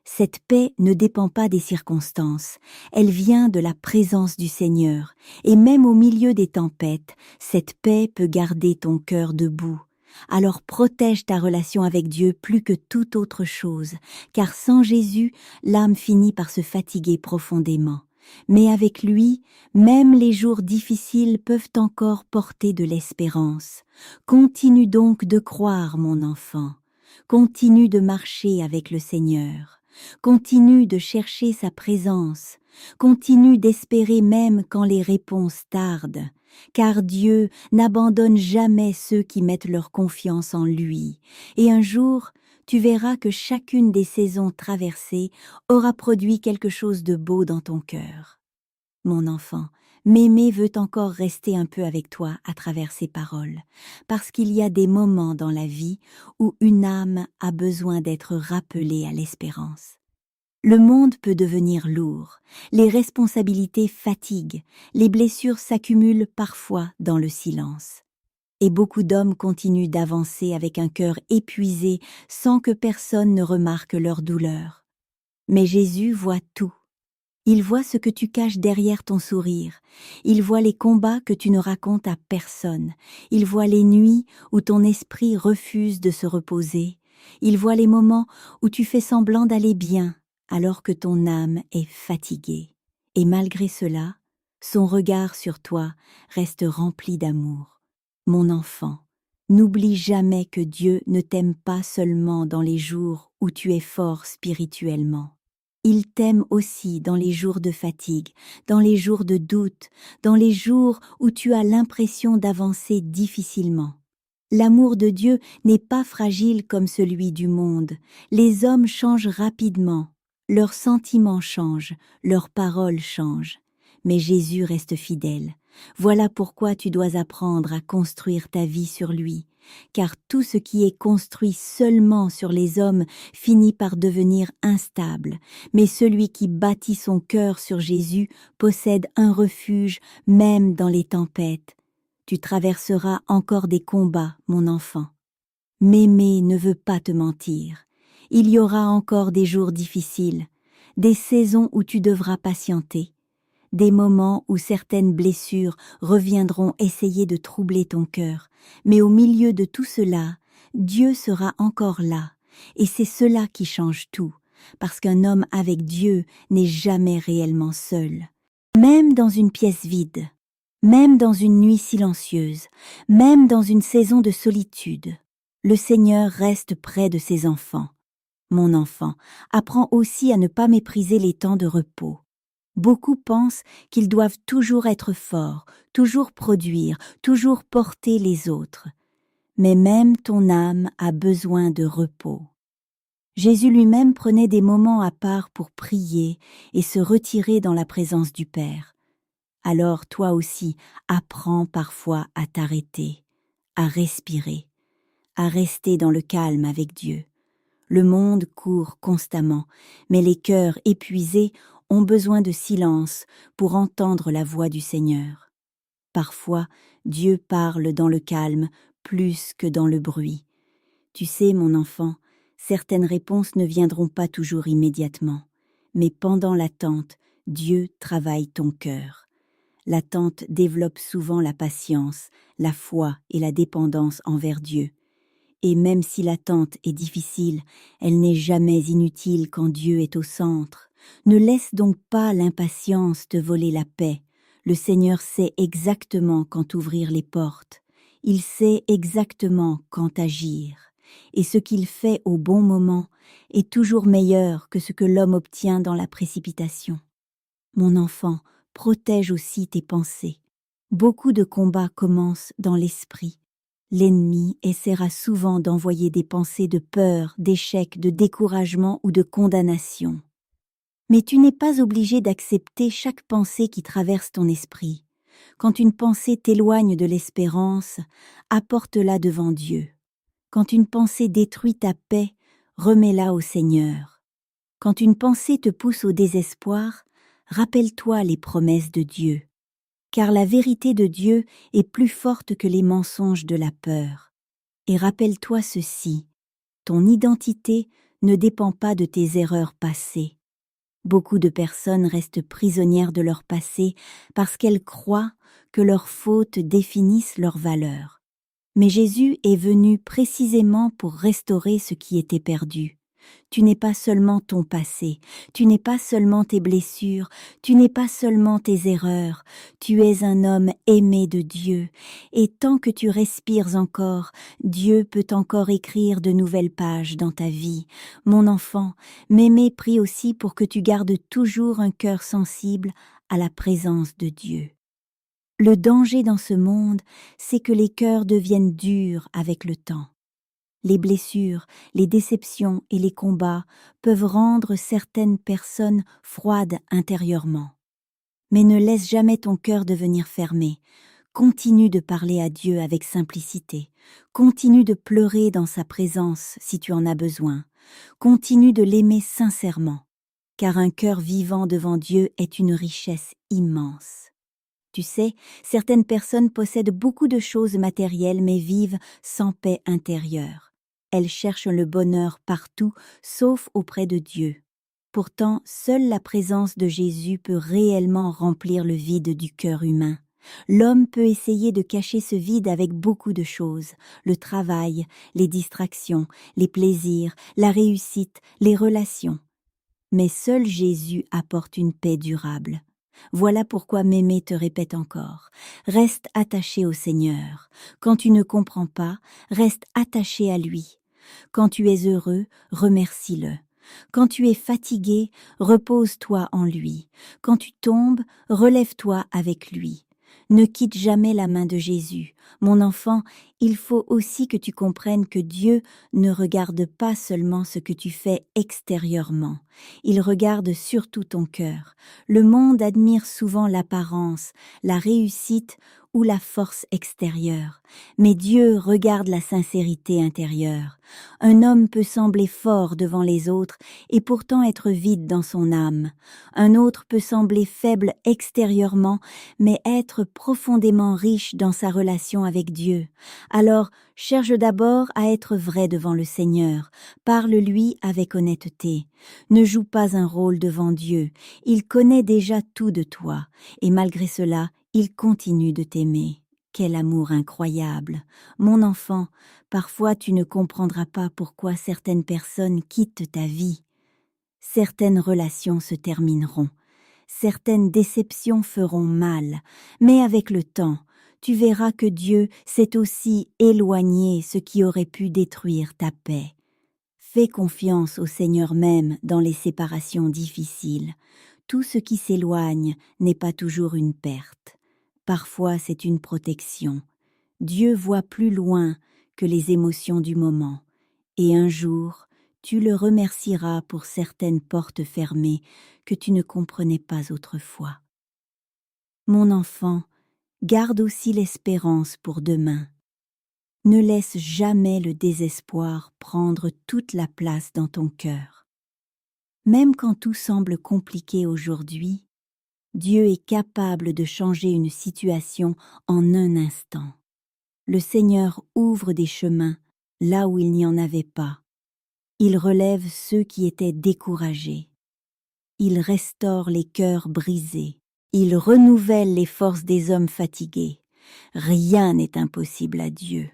Cette paix ne dépend pas des circonstances, elle vient de la présence du Seigneur, et même au milieu des tempêtes, cette paix peut garder ton cœur debout. Alors protège ta relation avec Dieu plus que toute autre chose, car sans Jésus, l'âme finit par se fatiguer profondément. Mais avec lui, même les jours difficiles peuvent encore porter de l'espérance. Continue donc de croire, mon enfant. Continue de marcher avec le Seigneur. Continue de chercher sa présence. Continue d'espérer même quand les réponses tardent. Car Dieu n'abandonne jamais ceux qui mettent leur confiance en lui. Et un jour, tu verras que chacune des saisons traversées aura produit quelque chose de beau dans ton cœur. Mon enfant, Mémé veut encore rester un peu avec toi à travers ces paroles, parce qu'il y a des moments dans la vie où une âme a besoin d'être rappelée à l'espérance. Le monde peut devenir lourd, les responsabilités fatiguent, les blessures s'accumulent parfois dans le silence. Et beaucoup d'hommes continuent d'avancer avec un cœur épuisé sans que personne ne remarque leur douleur. Mais Jésus voit tout. Il voit ce que tu caches derrière ton sourire. Il voit les combats que tu ne racontes à personne. Il voit les nuits où ton esprit refuse de se reposer. Il voit les moments où tu fais semblant d'aller bien alors que ton âme est fatiguée. Et malgré cela, son regard sur toi reste rempli d'amour. Mon enfant, n'oublie jamais que Dieu ne t'aime pas seulement dans les jours où tu es fort spirituellement. Il t'aime aussi dans les jours de fatigue, dans les jours de doute, dans les jours où tu as l'impression d'avancer difficilement. L'amour de Dieu n'est pas fragile comme celui du monde. Les hommes changent rapidement, leurs sentiments changent, leurs paroles changent. Mais Jésus reste fidèle. Voilà pourquoi tu dois apprendre à construire ta vie sur lui, car tout ce qui est construit seulement sur les hommes finit par devenir instable, mais celui qui bâtit son cœur sur Jésus possède un refuge même dans les tempêtes. Tu traverseras encore des combats, mon enfant. Mémé ne veut pas te mentir. Il y aura encore des jours difficiles, des saisons où tu devras patienter, des moments où certaines blessures reviendront essayer de troubler ton cœur. Mais au milieu de tout cela, Dieu sera encore là, et c'est cela qui change tout, parce qu'un homme avec Dieu n'est jamais réellement seul. Même dans une pièce vide, même dans une nuit silencieuse, même dans une saison de solitude, le Seigneur reste près de ses enfants. Mon enfant, apprends aussi à ne pas mépriser les temps de repos. Beaucoup pensent qu'ils doivent toujours être forts, toujours produire, toujours porter les autres. Mais même ton âme a besoin de repos. Jésus lui-même prenait des moments à part pour prier et se retirer dans la présence du Père. Alors toi aussi, apprends parfois à t'arrêter, à respirer, à rester dans le calme avec Dieu. Le monde court constamment, mais les cœurs épuisés ont besoin de silence pour entendre la voix du Seigneur. Parfois, Dieu parle dans le calme plus que dans le bruit. Tu sais, mon enfant, certaines réponses ne viendront pas toujours immédiatement, mais pendant l'attente, Dieu travaille ton cœur. L'attente développe souvent la patience, la foi et la dépendance envers Dieu. Et même si l'attente est difficile, elle n'est jamais inutile quand Dieu est au centre. Ne laisse donc pas l'impatience te voler la paix. Le Seigneur sait exactement quand ouvrir les portes. Il sait exactement quand agir. Et ce qu'il fait au bon moment est toujours meilleur que ce que l'homme obtient dans la précipitation. Mon enfant, protège aussi tes pensées. Beaucoup de combats commencent dans l'esprit. L'ennemi essaiera souvent d'envoyer des pensées de peur, d'échec, de découragement ou de condamnation. Mais tu n'es pas obligé d'accepter chaque pensée qui traverse ton esprit. Quand une pensée t'éloigne de l'espérance, apporte-la devant Dieu. Quand une pensée détruit ta paix, remets-la au Seigneur. Quand une pensée te pousse au désespoir, rappelle-toi les promesses de Dieu. Car la vérité de Dieu est plus forte que les mensonges de la peur. Et rappelle-toi ceci, ton identité ne dépend pas de tes erreurs passées. Beaucoup de personnes restent prisonnières de leur passé parce qu'elles croient que leurs fautes définissent leur valeur. Mais Jésus est venu précisément pour restaurer ce qui était perdu. Tu n'es pas seulement ton passé, tu n'es pas seulement tes blessures, tu n'es pas seulement tes erreurs, tu es un homme aimé de Dieu, et tant que tu respires encore, Dieu peut encore écrire de nouvelles pages dans ta vie. Mon enfant, Mémé prie aussi pour que tu gardes toujours un cœur sensible à la présence de Dieu. Le danger dans ce monde, c'est que les cœurs deviennent durs avec le temps. Les blessures, les déceptions et les combats peuvent rendre certaines personnes froides intérieurement. Mais ne laisse jamais ton cœur devenir fermé. Continue de parler à Dieu avec simplicité. Continue de pleurer dans sa présence si tu en as besoin. Continue de l'aimer sincèrement, car un cœur vivant devant Dieu est une richesse immense. Tu sais, certaines personnes possèdent beaucoup de choses matérielles mais vivent sans paix intérieure. Elles cherchent le bonheur partout, sauf auprès de Dieu. Pourtant, seule la présence de Jésus peut réellement remplir le vide du cœur humain. L'homme peut essayer de cacher ce vide avec beaucoup de choses, le travail, les distractions, les plaisirs, la réussite, les relations. Mais seul Jésus apporte une paix durable. Voilà pourquoi Mémé te répète encore, reste attaché au Seigneur. Quand tu ne comprends pas, reste attaché à lui. Quand tu es heureux, remercie-le. Quand tu es fatigué, repose-toi en lui. Quand tu tombes, relève-toi avec lui. Ne quitte jamais la main de Jésus. Mon enfant, il faut aussi que tu comprennes que Dieu ne regarde pas seulement ce que tu fais extérieurement. Il regarde surtout ton cœur. Le monde admire souvent l'apparence, la réussite ou la force extérieure. Mais Dieu regarde la sincérité intérieure. Un homme peut sembler fort devant les autres et pourtant être vide dans son âme. Un autre peut sembler faible extérieurement, mais être profondément riche dans sa relation avec Dieu. Alors, cherche d'abord à être vrai devant le Seigneur. Parle-lui avec honnêteté. Ne joue pas un rôle devant Dieu. Il connaît déjà tout de toi, et malgré cela, il continue de t'aimer. Quel amour incroyable! Mon enfant, parfois tu ne comprendras pas pourquoi certaines personnes quittent ta vie. Certaines relations se termineront. Certaines déceptions feront mal, mais avec le temps, tu verras que Dieu sait aussi éloigner ce qui aurait pu détruire ta paix. Fais confiance au Seigneur même dans les séparations difficiles. Tout ce qui s'éloigne n'est pas toujours une perte. Parfois c'est une protection. Dieu voit plus loin que les émotions du moment. Et un jour, tu le remercieras pour certaines portes fermées que tu ne comprenais pas autrefois. Mon enfant, garde aussi l'espérance pour demain. Ne laisse jamais le désespoir prendre toute la place dans ton cœur. Même quand tout semble compliqué aujourd'hui, Dieu est capable de changer une situation en un instant. Le Seigneur ouvre des chemins là où il n'y en avait pas. Il relève ceux qui étaient découragés. Il restaure les cœurs brisés. Il renouvelle les forces des hommes fatigués. Rien n'est impossible à Dieu.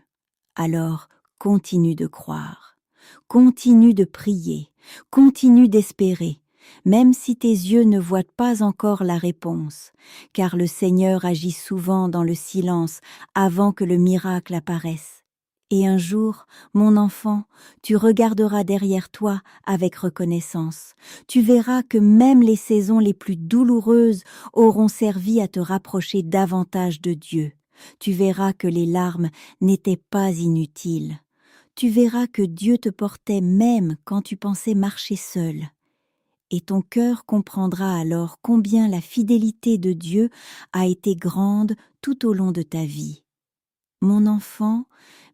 Alors, continue de croire. Continue de prier. Continue d'espérer. Même si tes yeux ne voient pas encore la réponse, car le Seigneur agit souvent dans le silence avant que le miracle apparaisse. Et un jour, mon enfant, tu regarderas derrière toi avec reconnaissance. Tu verras que même les saisons les plus douloureuses auront servi à te rapprocher davantage de Dieu. Tu verras que les larmes n'étaient pas inutiles. Tu verras que Dieu te portait même quand tu pensais marcher seul. Et ton cœur comprendra alors combien la fidélité de Dieu a été grande tout au long de ta vie. Mon enfant,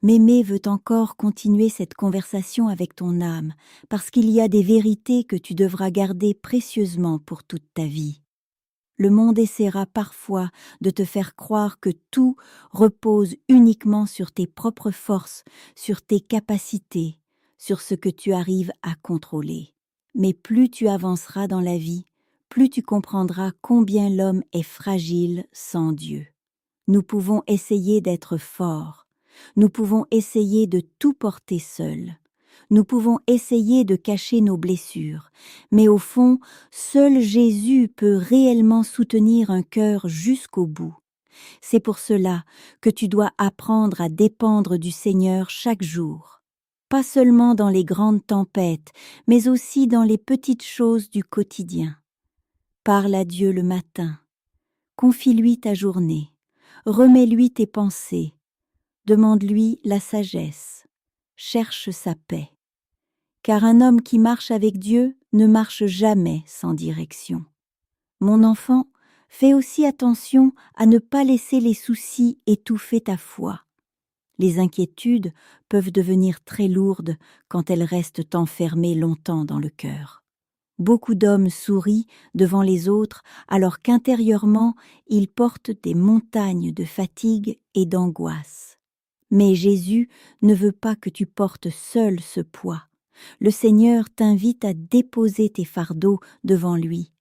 Mémé veut encore continuer cette conversation avec ton âme, parce qu'il y a des vérités que tu devras garder précieusement pour toute ta vie. Le monde essaiera parfois de te faire croire que tout repose uniquement sur tes propres forces, sur tes capacités, sur ce que tu arrives à contrôler. Mais plus tu avanceras dans la vie, plus tu comprendras combien l'homme est fragile sans Dieu. Nous pouvons essayer d'être forts, nous pouvons essayer de tout porter seuls, nous pouvons essayer de cacher nos blessures, mais au fond, seul Jésus peut réellement soutenir un cœur jusqu'au bout. C'est pour cela que tu dois apprendre à dépendre du Seigneur chaque jour, pas seulement dans les grandes tempêtes, mais aussi dans les petites choses du quotidien. Parle à Dieu le matin, confie-lui ta journée, remets-lui tes pensées, demande-lui la sagesse, cherche sa paix. Car un homme qui marche avec Dieu ne marche jamais sans direction. Mon enfant, fais aussi attention à ne pas laisser les soucis étouffer ta foi. Les inquiétudes peuvent devenir très lourdes quand elles restent enfermées longtemps dans le cœur. Beaucoup d'hommes sourient devant les autres alors qu'intérieurement, ils portent des montagnes de fatigue et d'angoisse. Mais Jésus ne veut pas que tu portes seul ce poids. Le Seigneur t'invite à déposer tes fardeaux devant lui.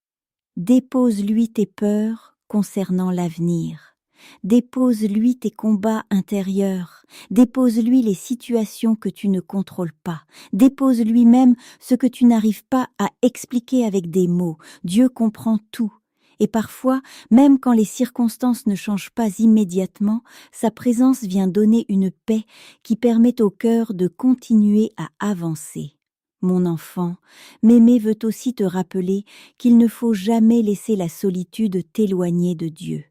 Dépose-lui tes peurs concernant l'avenir. Dépose-lui tes combats intérieurs. Dépose-lui les situations que tu ne contrôles pas. Dépose-lui même ce que tu n'arrives pas à expliquer avec des mots. Dieu comprend tout. Et parfois, même quand les circonstances ne changent pas immédiatement, sa présence vient donner une paix qui permet au cœur de continuer à avancer. Mon enfant, Mémé veut aussi te rappeler qu'il ne faut jamais laisser la solitude t'éloigner de Dieu.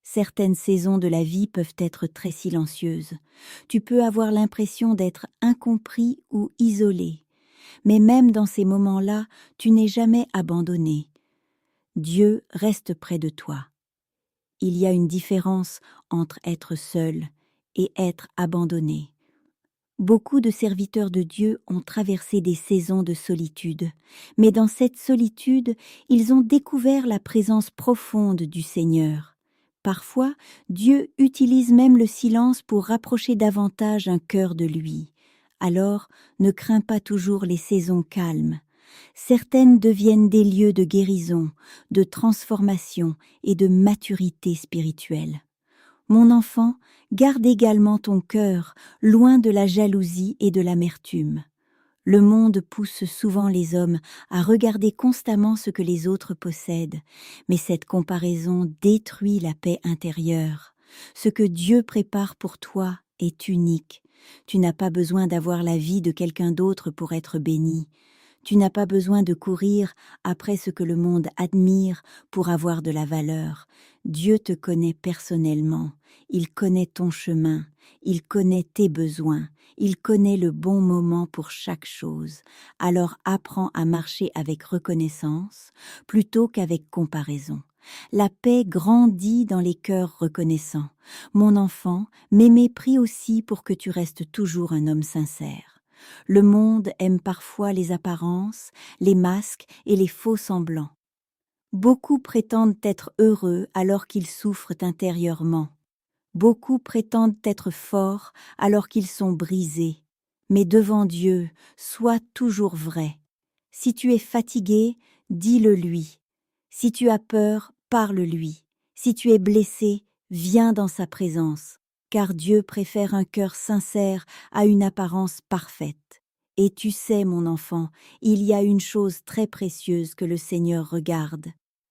Certaines saisons de la vie peuvent être très silencieuses. Tu peux avoir l'impression d'être incompris ou isolé. Mais même dans ces moments-là, tu n'es jamais abandonné. Dieu reste près de toi. Il y a une différence entre être seul et être abandonné. Beaucoup de serviteurs de Dieu ont traversé des saisons de solitude, mais dans cette solitude, ils ont découvert la présence profonde du Seigneur. Parfois, Dieu utilise même le silence pour rapprocher davantage un cœur de lui. Alors, ne crains pas toujours les saisons calmes. Certaines deviennent des lieux de guérison, de transformation et de maturité spirituelle. Mon enfant, garde également ton cœur loin de la jalousie et de l'amertume. Le monde pousse souvent les hommes à regarder constamment ce que les autres possèdent, mais cette comparaison détruit la paix intérieure. Ce que Dieu prépare pour toi est unique. Tu n'as pas besoin d'avoir la vie de quelqu'un d'autre pour être béni. Tu n'as pas besoin de courir après ce que le monde admire pour avoir de la valeur. Dieu te connaît personnellement, il connaît ton chemin, il connaît tes besoins, il connaît le bon moment pour chaque chose. Alors apprends à marcher avec reconnaissance plutôt qu'avec comparaison. La paix grandit dans les cœurs reconnaissants. Mon enfant, Mémé prie aussi pour que tu restes toujours un homme sincère. Le monde aime parfois les apparences, les masques et les faux semblants. Beaucoup prétendent être heureux alors qu'ils souffrent intérieurement. Beaucoup prétendent être forts alors qu'ils sont brisés. Mais devant Dieu, sois toujours vrai. Si tu es fatigué, dis-le lui. Si tu as peur, parle-lui. Si tu es blessé, viens dans sa présence. Car Dieu préfère un cœur sincère à une apparence parfaite. Et tu sais, mon enfant, il y a une chose très précieuse que le Seigneur regarde,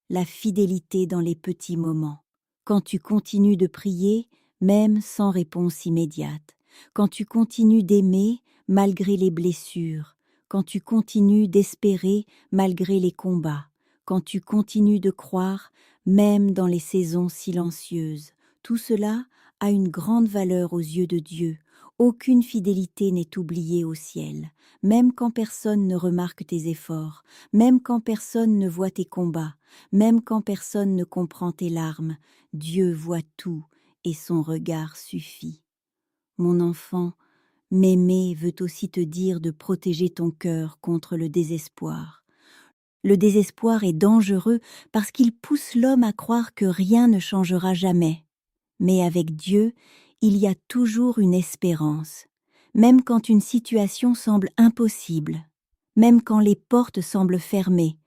la fidélité dans les petits moments. Quand tu continues de prier, même sans réponse immédiate, quand tu continues d'aimer malgré les blessures, quand tu continues d'espérer malgré les combats, quand tu continues de croire même dans les saisons silencieuses, tout cela a une grande valeur aux yeux de Dieu. Aucune fidélité n'est oubliée au ciel, même quand personne ne remarque tes efforts, même quand personne ne voit tes combats, même quand personne ne comprend tes larmes. Dieu voit tout et son regard suffit. Mon enfant, Mémé veut aussi te dire de protéger ton cœur contre le désespoir. Le désespoir est dangereux parce qu'il pousse l'homme à croire que rien ne changera jamais. Mais avec Dieu, il y a toujours une espérance, même quand une situation semble impossible, même quand les portes semblent fermées,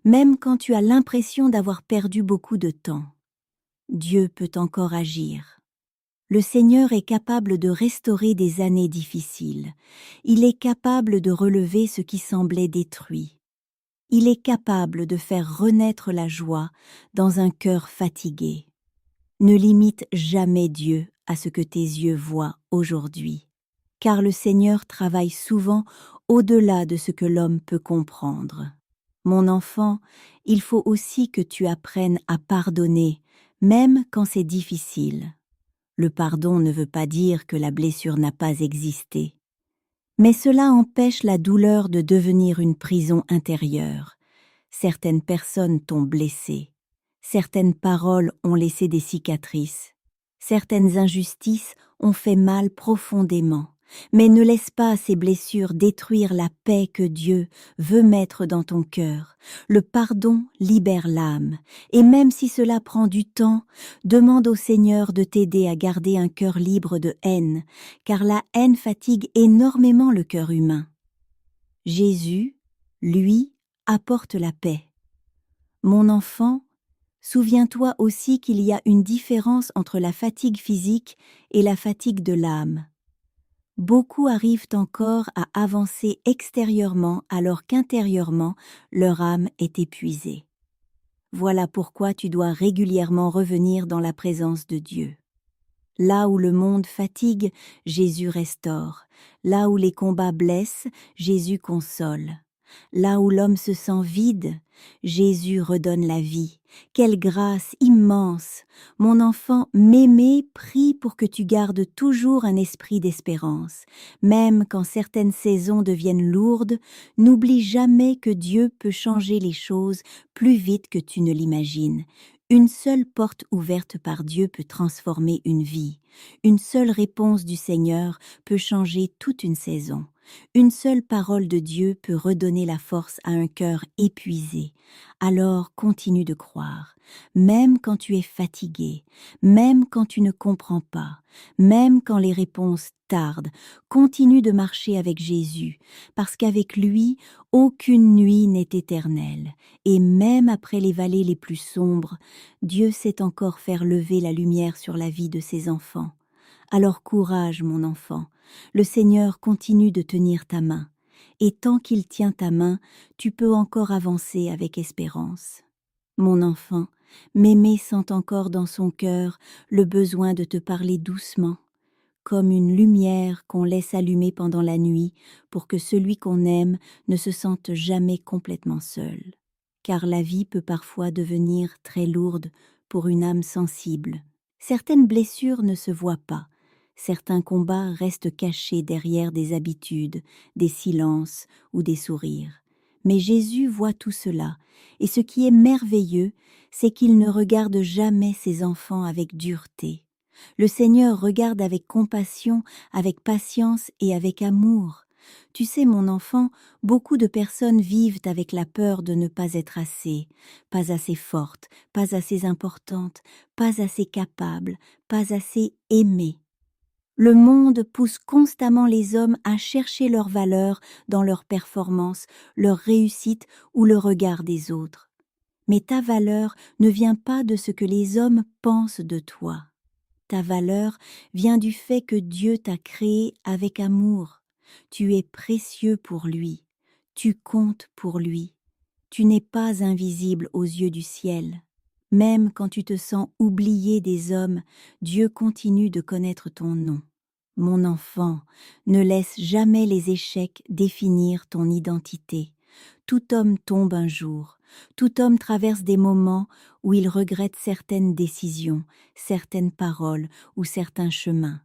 même quand tu as l'impression d'avoir perdu beaucoup de temps. Dieu peut encore agir. Le Seigneur est capable de restaurer des années difficiles. Il est capable de relever ce qui semblait détruit. Il est capable de faire renaître la joie dans un cœur fatigué. Ne limite jamais Dieu à ce que tes yeux voient aujourd'hui, car le Seigneur travaille souvent au-delà de ce que l'homme peut comprendre. Mon enfant, il faut aussi que tu apprennes à pardonner, même quand c'est difficile. Le pardon ne veut pas dire que la blessure n'a pas existé, mais cela empêche la douleur de devenir une prison intérieure. Certaines personnes t'ont blessé. Certaines paroles ont laissé des cicatrices. Certaines injustices ont fait mal profondément. Mais ne laisse pas ces blessures détruire la paix que Dieu veut mettre dans ton cœur. Le pardon libère l'âme. Et même si cela prend du temps, demande au Seigneur de t'aider à garder un cœur libre de haine, car la haine fatigue énormément le cœur humain. Jésus, lui, apporte la paix. Mon enfant, souviens-toi aussi qu'il y a une différence entre la fatigue physique et la fatigue de l'âme. Beaucoup arrivent encore à avancer extérieurement alors qu'intérieurement leur âme est épuisée. Voilà pourquoi tu dois régulièrement revenir dans la présence de Dieu. Là où le monde fatigue, Jésus restaure. Là où les combats blessent, Jésus console. Là où l'homme se sent vide, Jésus redonne la vie. Quelle grâce immense! Mon enfant, m'aimer prie pour que tu gardes toujours un esprit d'espérance. Même quand certaines saisons deviennent lourdes, n'oublie jamais que Dieu peut changer les choses plus vite que tu ne l'imagines. Une seule porte ouverte par Dieu peut transformer une vie. Une seule réponse du Seigneur peut changer toute une saison. Une seule parole de Dieu peut redonner la force à un cœur épuisé. Alors continue de croire, même quand tu es fatigué, même quand tu ne comprends pas, même quand les réponses tardent, continue de marcher avec Jésus, parce qu'avec lui, aucune nuit n'est éternelle, et même après les vallées les plus sombres, Dieu sait encore faire lever la lumière sur la vie de ses enfants. Alors courage, mon enfant, le Seigneur continue de tenir ta main, et tant qu'il tient ta main, tu peux encore avancer avec espérance. Mon enfant, Mémé sent encore dans son cœur le besoin de te parler doucement, comme une lumière qu'on laisse allumer pendant la nuit pour que celui qu'on aime ne se sente jamais complètement seul. Car la vie peut parfois devenir très lourde pour une âme sensible. Certaines blessures ne se voient pas. Certains combats restent cachés derrière des habitudes, des silences ou des sourires. Mais Jésus voit tout cela, et ce qui est merveilleux, c'est qu'il ne regarde jamais ses enfants avec dureté. Le Seigneur regarde avec compassion, avec patience et avec amour. Tu sais, mon enfant, beaucoup de personnes vivent avec la peur de ne pas être pas assez forte, pas assez importante, pas assez capable, pas assez aimée. Le monde pousse constamment les hommes à chercher leur valeur dans leur performance, leur réussite ou le regard des autres. Mais ta valeur ne vient pas de ce que les hommes pensent de toi. Ta valeur vient du fait que Dieu t'a créé avec amour. Tu es précieux pour lui. Tu comptes pour lui. Tu n'es pas invisible aux yeux du ciel. Même quand tu te sens oublié des hommes, Dieu continue de connaître ton nom. Mon enfant, ne laisse jamais les échecs définir ton identité. Tout homme tombe un jour. Tout homme traverse des moments où il regrette certaines décisions, certaines paroles ou certains chemins.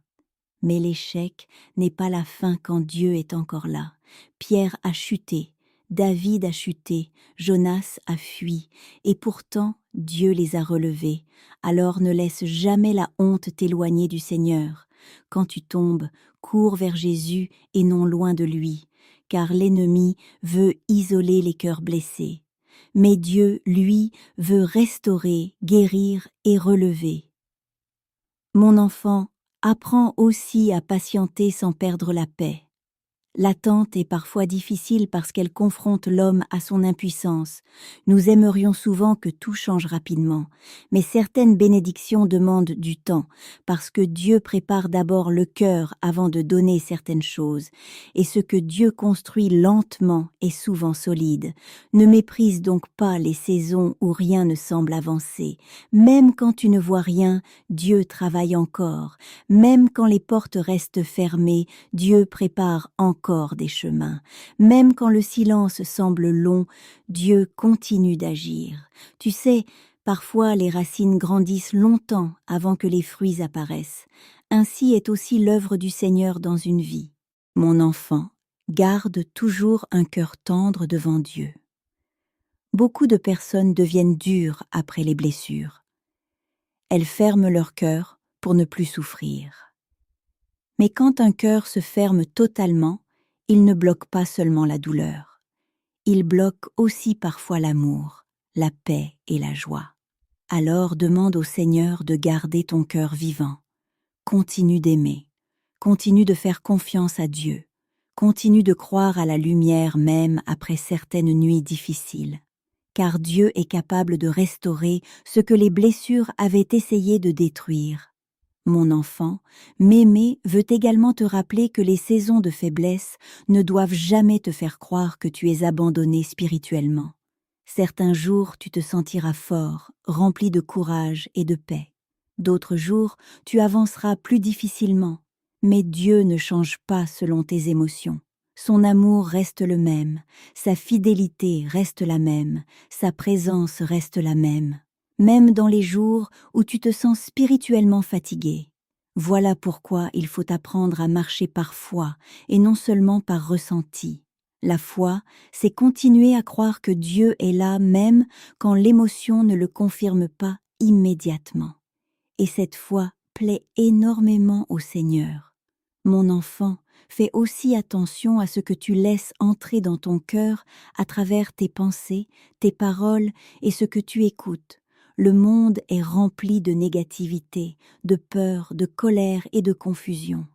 Mais l'échec n'est pas la fin quand Dieu est encore là. Pierre a chuté, David a chuté, Jonas a fui, et pourtant Dieu les a relevés. Alors ne laisse jamais la honte t'éloigner du Seigneur. Quand tu tombes, cours vers Jésus et non loin de lui, car l'ennemi veut isoler les cœurs blessés. Mais Dieu, lui, veut restaurer, guérir et relever. Mon enfant, apprends aussi à patienter sans perdre la paix. L'attente est parfois difficile parce qu'elle confronte l'homme à son impuissance. Nous aimerions souvent que tout change rapidement, mais certaines bénédictions demandent du temps, parce que Dieu prépare d'abord le cœur avant de donner certaines choses, et ce que Dieu construit lentement est souvent solide. Ne méprise donc pas les saisons où rien ne semble avancer. Même quand tu ne vois rien, Dieu travaille encore. Même quand les portes restent fermées, Dieu prépare encore des chemins. Même quand le silence semble long, Dieu continue d'agir. Tu sais, parfois les racines grandissent longtemps avant que les fruits apparaissent. Ainsi est aussi l'œuvre du Seigneur dans une vie. Mon enfant, garde toujours un cœur tendre devant Dieu. Beaucoup de personnes deviennent dures après les blessures. Elles ferment leur cœur pour ne plus souffrir. Mais quand un cœur se ferme totalement, il ne bloque pas seulement la douleur. Il bloque aussi parfois l'amour, la paix et la joie. Alors demande au Seigneur de garder ton cœur vivant. Continue d'aimer. Continue de faire confiance à Dieu. Continue de croire à la lumière même après certaines nuits difficiles, car Dieu est capable de restaurer ce que les blessures avaient essayé de détruire. Mon enfant, Mémé veut également te rappeler que les saisons de faiblesse ne doivent jamais te faire croire que tu es abandonné spirituellement. Certains jours, tu te sentiras fort, rempli de courage et de paix. D'autres jours, tu avanceras plus difficilement. Mais Dieu ne change pas selon tes émotions. Son amour reste le même, sa fidélité reste la même, sa présence reste la même, même dans les jours où tu te sens spirituellement fatigué. Voilà pourquoi il faut apprendre à marcher par foi et non seulement par ressenti. La foi, c'est continuer à croire que Dieu est là même quand l'émotion ne le confirme pas immédiatement. Et cette foi plaît énormément au Seigneur. Mon enfant, fais aussi attention à ce que tu laisses entrer dans ton cœur à travers tes pensées, tes paroles et ce que tu écoutes. Le monde est rempli de négativité, de peur, de colère et de confusion.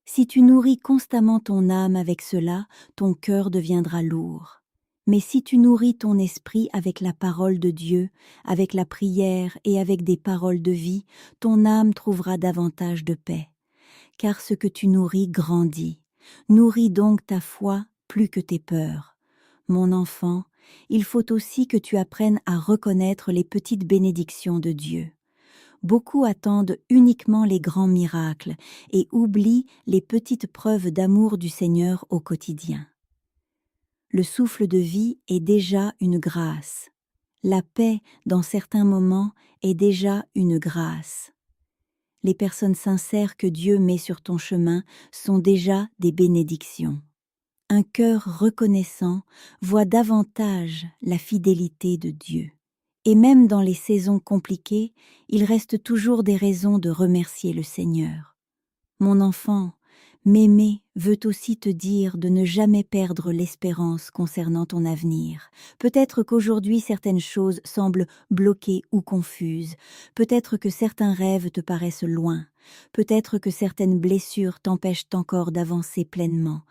Si tu nourris constamment ton âme avec cela, ton cœur deviendra lourd. Mais si tu nourris ton esprit avec la parole de Dieu, avec la prière et avec des paroles de vie, ton âme trouvera davantage de paix. Car ce que tu nourris grandit. Nourris donc ta foi plus que tes peurs. Mon enfant, il faut aussi que tu apprennes à reconnaître les petites bénédictions de Dieu. Beaucoup attendent uniquement les grands miracles et oublient les petites preuves d'amour du Seigneur au quotidien. Le souffle de vie est déjà une grâce. La paix, dans certains moments, est déjà une grâce. Les personnes sincères que Dieu met sur ton chemin sont déjà des bénédictions. Un cœur reconnaissant voit davantage la fidélité de Dieu. Et même dans les saisons compliquées, il reste toujours des raisons de remercier le Seigneur. Mon enfant, Mémé veut aussi te dire de ne jamais perdre l'espérance concernant ton avenir. Peut-être qu'aujourd'hui certaines choses semblent bloquées ou confuses. Peut-être que certains rêves te paraissent loin. Peut-être que certaines blessures t'empêchent encore d'avancer pleinement.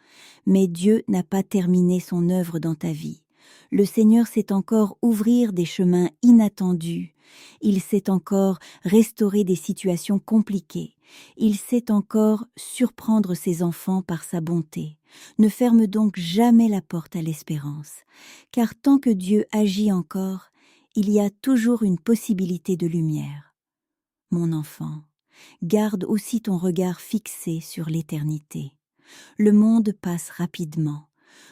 Mais Dieu n'a pas terminé son œuvre dans ta vie. Le Seigneur sait encore ouvrir des chemins inattendus. Il sait encore restaurer des situations compliquées. Il sait encore surprendre ses enfants par sa bonté. Ne ferme donc jamais la porte à l'espérance, car tant que Dieu agit encore, il y a toujours une possibilité de lumière. Mon enfant, garde aussi ton regard fixé sur l'éternité. Le monde passe rapidement.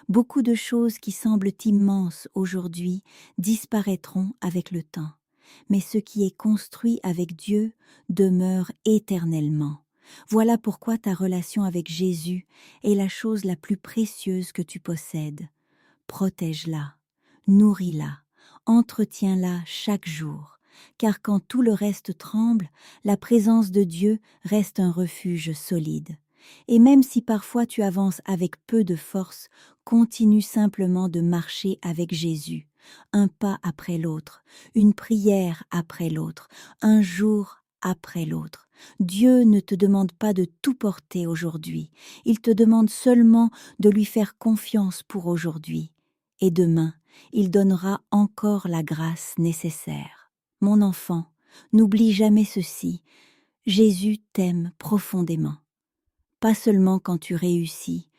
Beaucoup de choses qui semblent immenses aujourd'hui disparaîtront avec le temps. Mais ce qui est construit avec Dieu demeure éternellement. Voilà pourquoi ta relation avec Jésus est la chose la plus précieuse que tu possèdes. Protège-la, nourris-la, entretiens-la chaque jour, car quand tout le reste tremble, la présence de Dieu reste un refuge solide. Et même si parfois tu avances avec peu de force, continue simplement de marcher avec Jésus, un pas après l'autre, une prière après l'autre, un jour après l'autre. Dieu ne te demande pas de tout porter aujourd'hui, il te demande seulement de lui faire confiance pour aujourd'hui. Et demain, il donnera encore la grâce nécessaire. Mon enfant, n'oublie jamais ceci, Jésus t'aime profondément. Pas seulement quand tu réussis,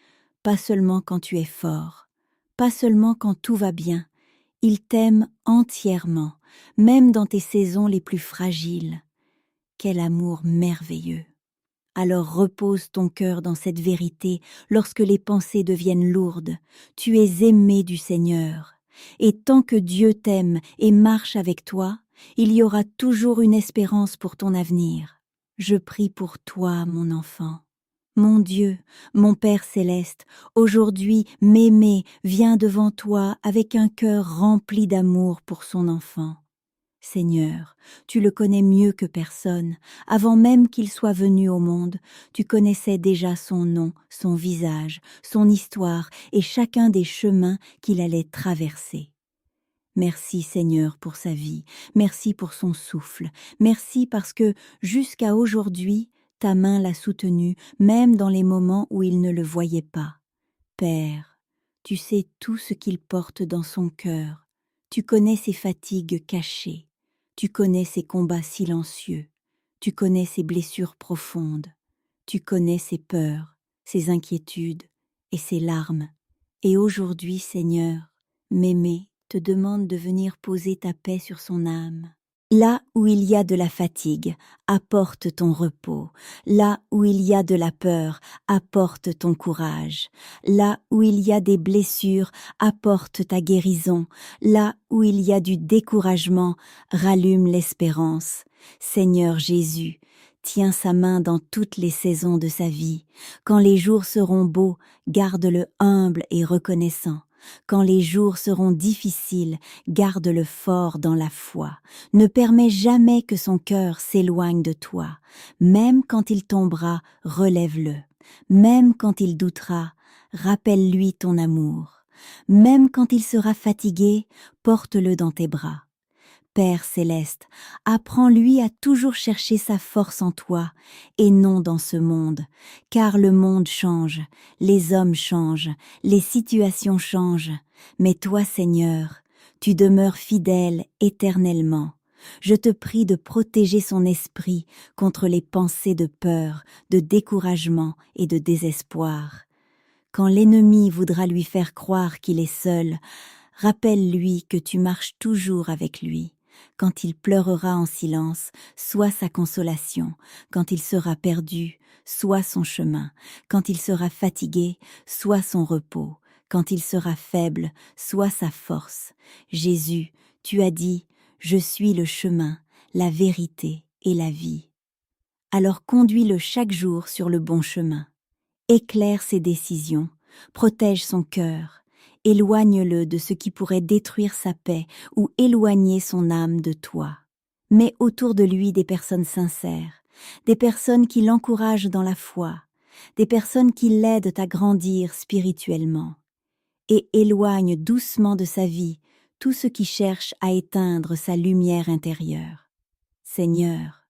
pas seulement quand tu es fort, pas seulement quand tout va bien. Il t'aime entièrement, même dans tes saisons les plus fragiles. Quel amour merveilleux! Alors repose ton cœur dans cette vérité lorsque les pensées deviennent lourdes. Tu es aimé du Seigneur. Et tant que Dieu t'aime et marche avec toi, il y aura toujours une espérance pour ton avenir. Je prie pour toi, mon enfant. Mon Dieu, mon Père céleste, aujourd'hui Mémé vient devant toi avec un cœur rempli d'amour pour son enfant. Seigneur, tu le connais mieux que personne. Avant même qu'il soit venu au monde, tu connaissais déjà son nom, son visage, son histoire et chacun des chemins qu'il allait traverser. Merci Seigneur pour sa vie, merci pour son souffle, merci parce que jusqu'à aujourd'hui, ta main l'a soutenu, même dans les moments où il ne le voyait pas. Père, tu sais tout ce qu'il porte dans son cœur. Tu connais ses fatigues cachées. Tu connais ses combats silencieux. Tu connais ses blessures profondes. Tu connais ses peurs, ses inquiétudes et ses larmes. Et aujourd'hui, Seigneur, Mémé te demande de venir poser ta paix sur son âme. Là où il y a de la fatigue, apporte ton repos. Là où il y a de la peur, apporte ton courage. Là où il y a des blessures, apporte ta guérison. Là où il y a du découragement, rallume l'espérance. Seigneur Jésus, tiens sa main dans toutes les saisons de sa vie. Quand les jours seront beaux, garde-le humble et reconnaissant. Quand les jours seront difficiles, garde-le fort dans la foi. Ne permets jamais que son cœur s'éloigne de toi. Même quand il tombera, relève-le. Même quand il doutera, rappelle-lui ton amour. Même quand il sera fatigué, porte-le dans tes bras. Père céleste, apprends-lui à toujours chercher sa force en toi et non dans ce monde, car le monde change, les hommes changent, les situations changent, mais toi, Seigneur, tu demeures fidèle éternellement. Je te prie de protéger son esprit contre les pensées de peur, de découragement et de désespoir. Quand l'ennemi voudra lui faire croire qu'il est seul, rappelle-lui que tu marches toujours avec lui. Quand il pleurera en silence, sois sa consolation. Quand il sera perdu, sois son chemin. Quand il sera fatigué, sois son repos. Quand il sera faible, sois sa force. Jésus, tu as dit, je suis le chemin, la vérité et la vie. Alors conduis-le chaque jour sur le bon chemin. Éclaire ses décisions, protège son cœur, éloigne-le de ce qui pourrait détruire sa paix ou éloigner son âme de toi. Mets autour de lui des personnes sincères, des personnes qui l'encouragent dans la foi, des personnes qui l'aident à grandir spirituellement, et éloigne doucement de sa vie tout ce qui cherche à éteindre sa lumière intérieure. Seigneur,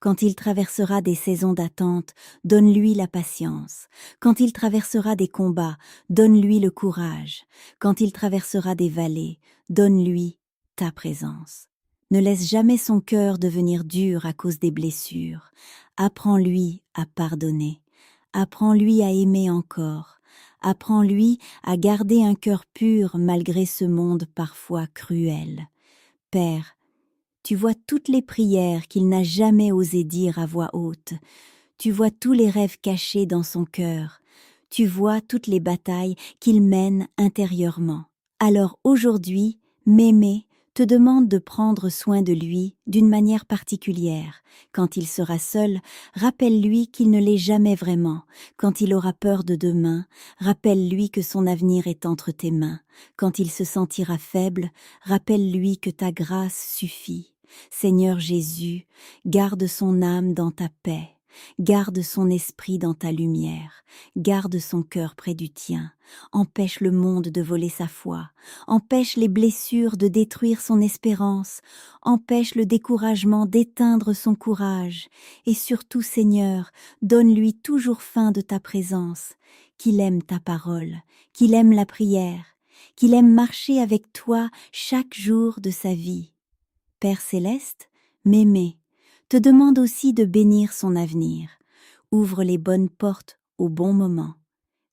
quand il traversera des saisons d'attente, donne-lui la patience. Quand il traversera des combats, donne-lui le courage. Quand il traversera des vallées, donne-lui ta présence. Ne laisse jamais son cœur devenir dur à cause des blessures. Apprends-lui à pardonner. Apprends-lui à aimer encore. Apprends-lui à garder un cœur pur malgré ce monde parfois cruel. Père, tu vois toutes les prières qu'il n'a jamais osé dire à voix haute. Tu vois tous les rêves cachés dans son cœur. Tu vois toutes les batailles qu'il mène intérieurement. Alors aujourd'hui, Mémé te demande de prendre soin de lui d'une manière particulière. Quand il sera seul, rappelle-lui qu'il ne l'est jamais vraiment. Quand il aura peur de demain, rappelle-lui que son avenir est entre tes mains. Quand il se sentira faible, rappelle-lui que ta grâce suffit. Seigneur Jésus, garde son âme dans ta paix. Garde son esprit dans ta lumière, garde son cœur près du tien, empêche le monde de voler sa foi, empêche les blessures de détruire son espérance, empêche le découragement d'éteindre son courage, et surtout, Seigneur, donne-lui toujours faim de ta présence, qu'il aime ta parole, qu'il aime la prière, qu'il aime marcher avec toi chaque jour de sa vie. Père céleste, Mémé te demande aussi de bénir son avenir. Ouvre les bonnes portes au bon moment.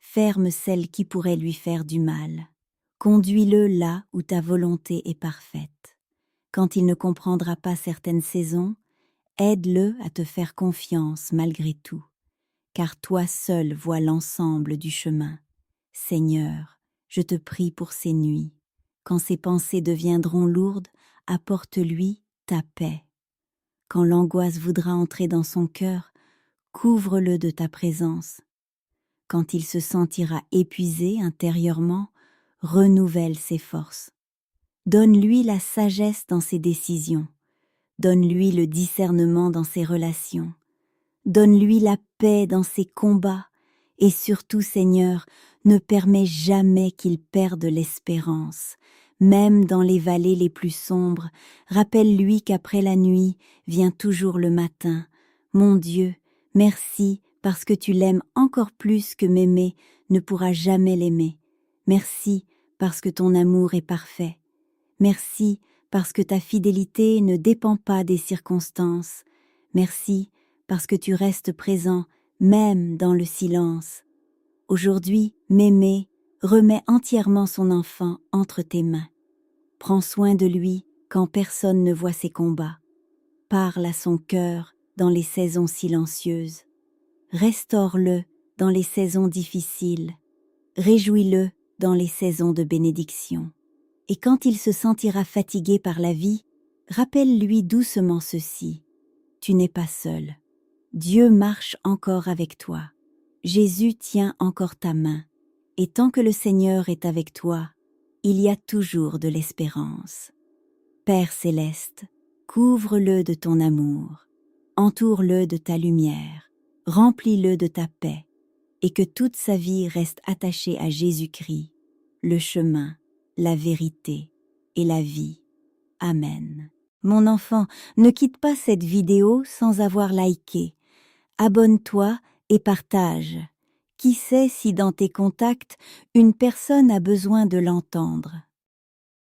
Ferme celles qui pourraient lui faire du mal. Conduis-le là où ta volonté est parfaite. Quand il ne comprendra pas certaines saisons, aide-le à te faire confiance malgré tout, car toi seul vois l'ensemble du chemin. Seigneur, je te prie pour ces nuits. Quand ses pensées deviendront lourdes, apporte-lui ta paix. Quand l'angoisse voudra entrer dans son cœur, couvre-le de ta présence. Quand il se sentira épuisé intérieurement, renouvelle ses forces. Donne-lui la sagesse dans ses décisions. Donne-lui le discernement dans ses relations. Donne-lui la paix dans ses combats. Et surtout, Seigneur, ne permets jamais qu'il perde l'espérance. Même dans les vallées les plus sombres, rappelle-lui qu'après la nuit vient toujours le matin. Mon Dieu, merci parce que tu l'aimes encore plus que Mémé ne pourra jamais l'aimer. Merci parce que ton amour est parfait. Merci parce que ta fidélité ne dépend pas des circonstances. Merci parce que tu restes présent même dans le silence. Aujourd'hui, Mémé remet entièrement son enfant entre tes mains. Prends soin de lui quand personne ne voit ses combats. Parle à son cœur dans les saisons silencieuses. Restaure-le dans les saisons difficiles. Réjouis-le dans les saisons de bénédiction. Et quand il se sentira fatigué par la vie, rappelle-lui doucement ceci. Tu n'es pas seul. Dieu marche encore avec toi. Jésus tient encore ta main. Et tant que le Seigneur est avec toi, il y a toujours de l'espérance. Père céleste, couvre-le de ton amour, entoure-le de ta lumière, remplis-le de ta paix, et que toute sa vie reste attachée à Jésus-Christ, le chemin, la vérité et la vie. Amen. Mon enfant, ne quitte pas cette vidéo sans avoir liké. Abonne-toi et partage. Qui sait si dans tes contacts, une personne a besoin de l'entendre.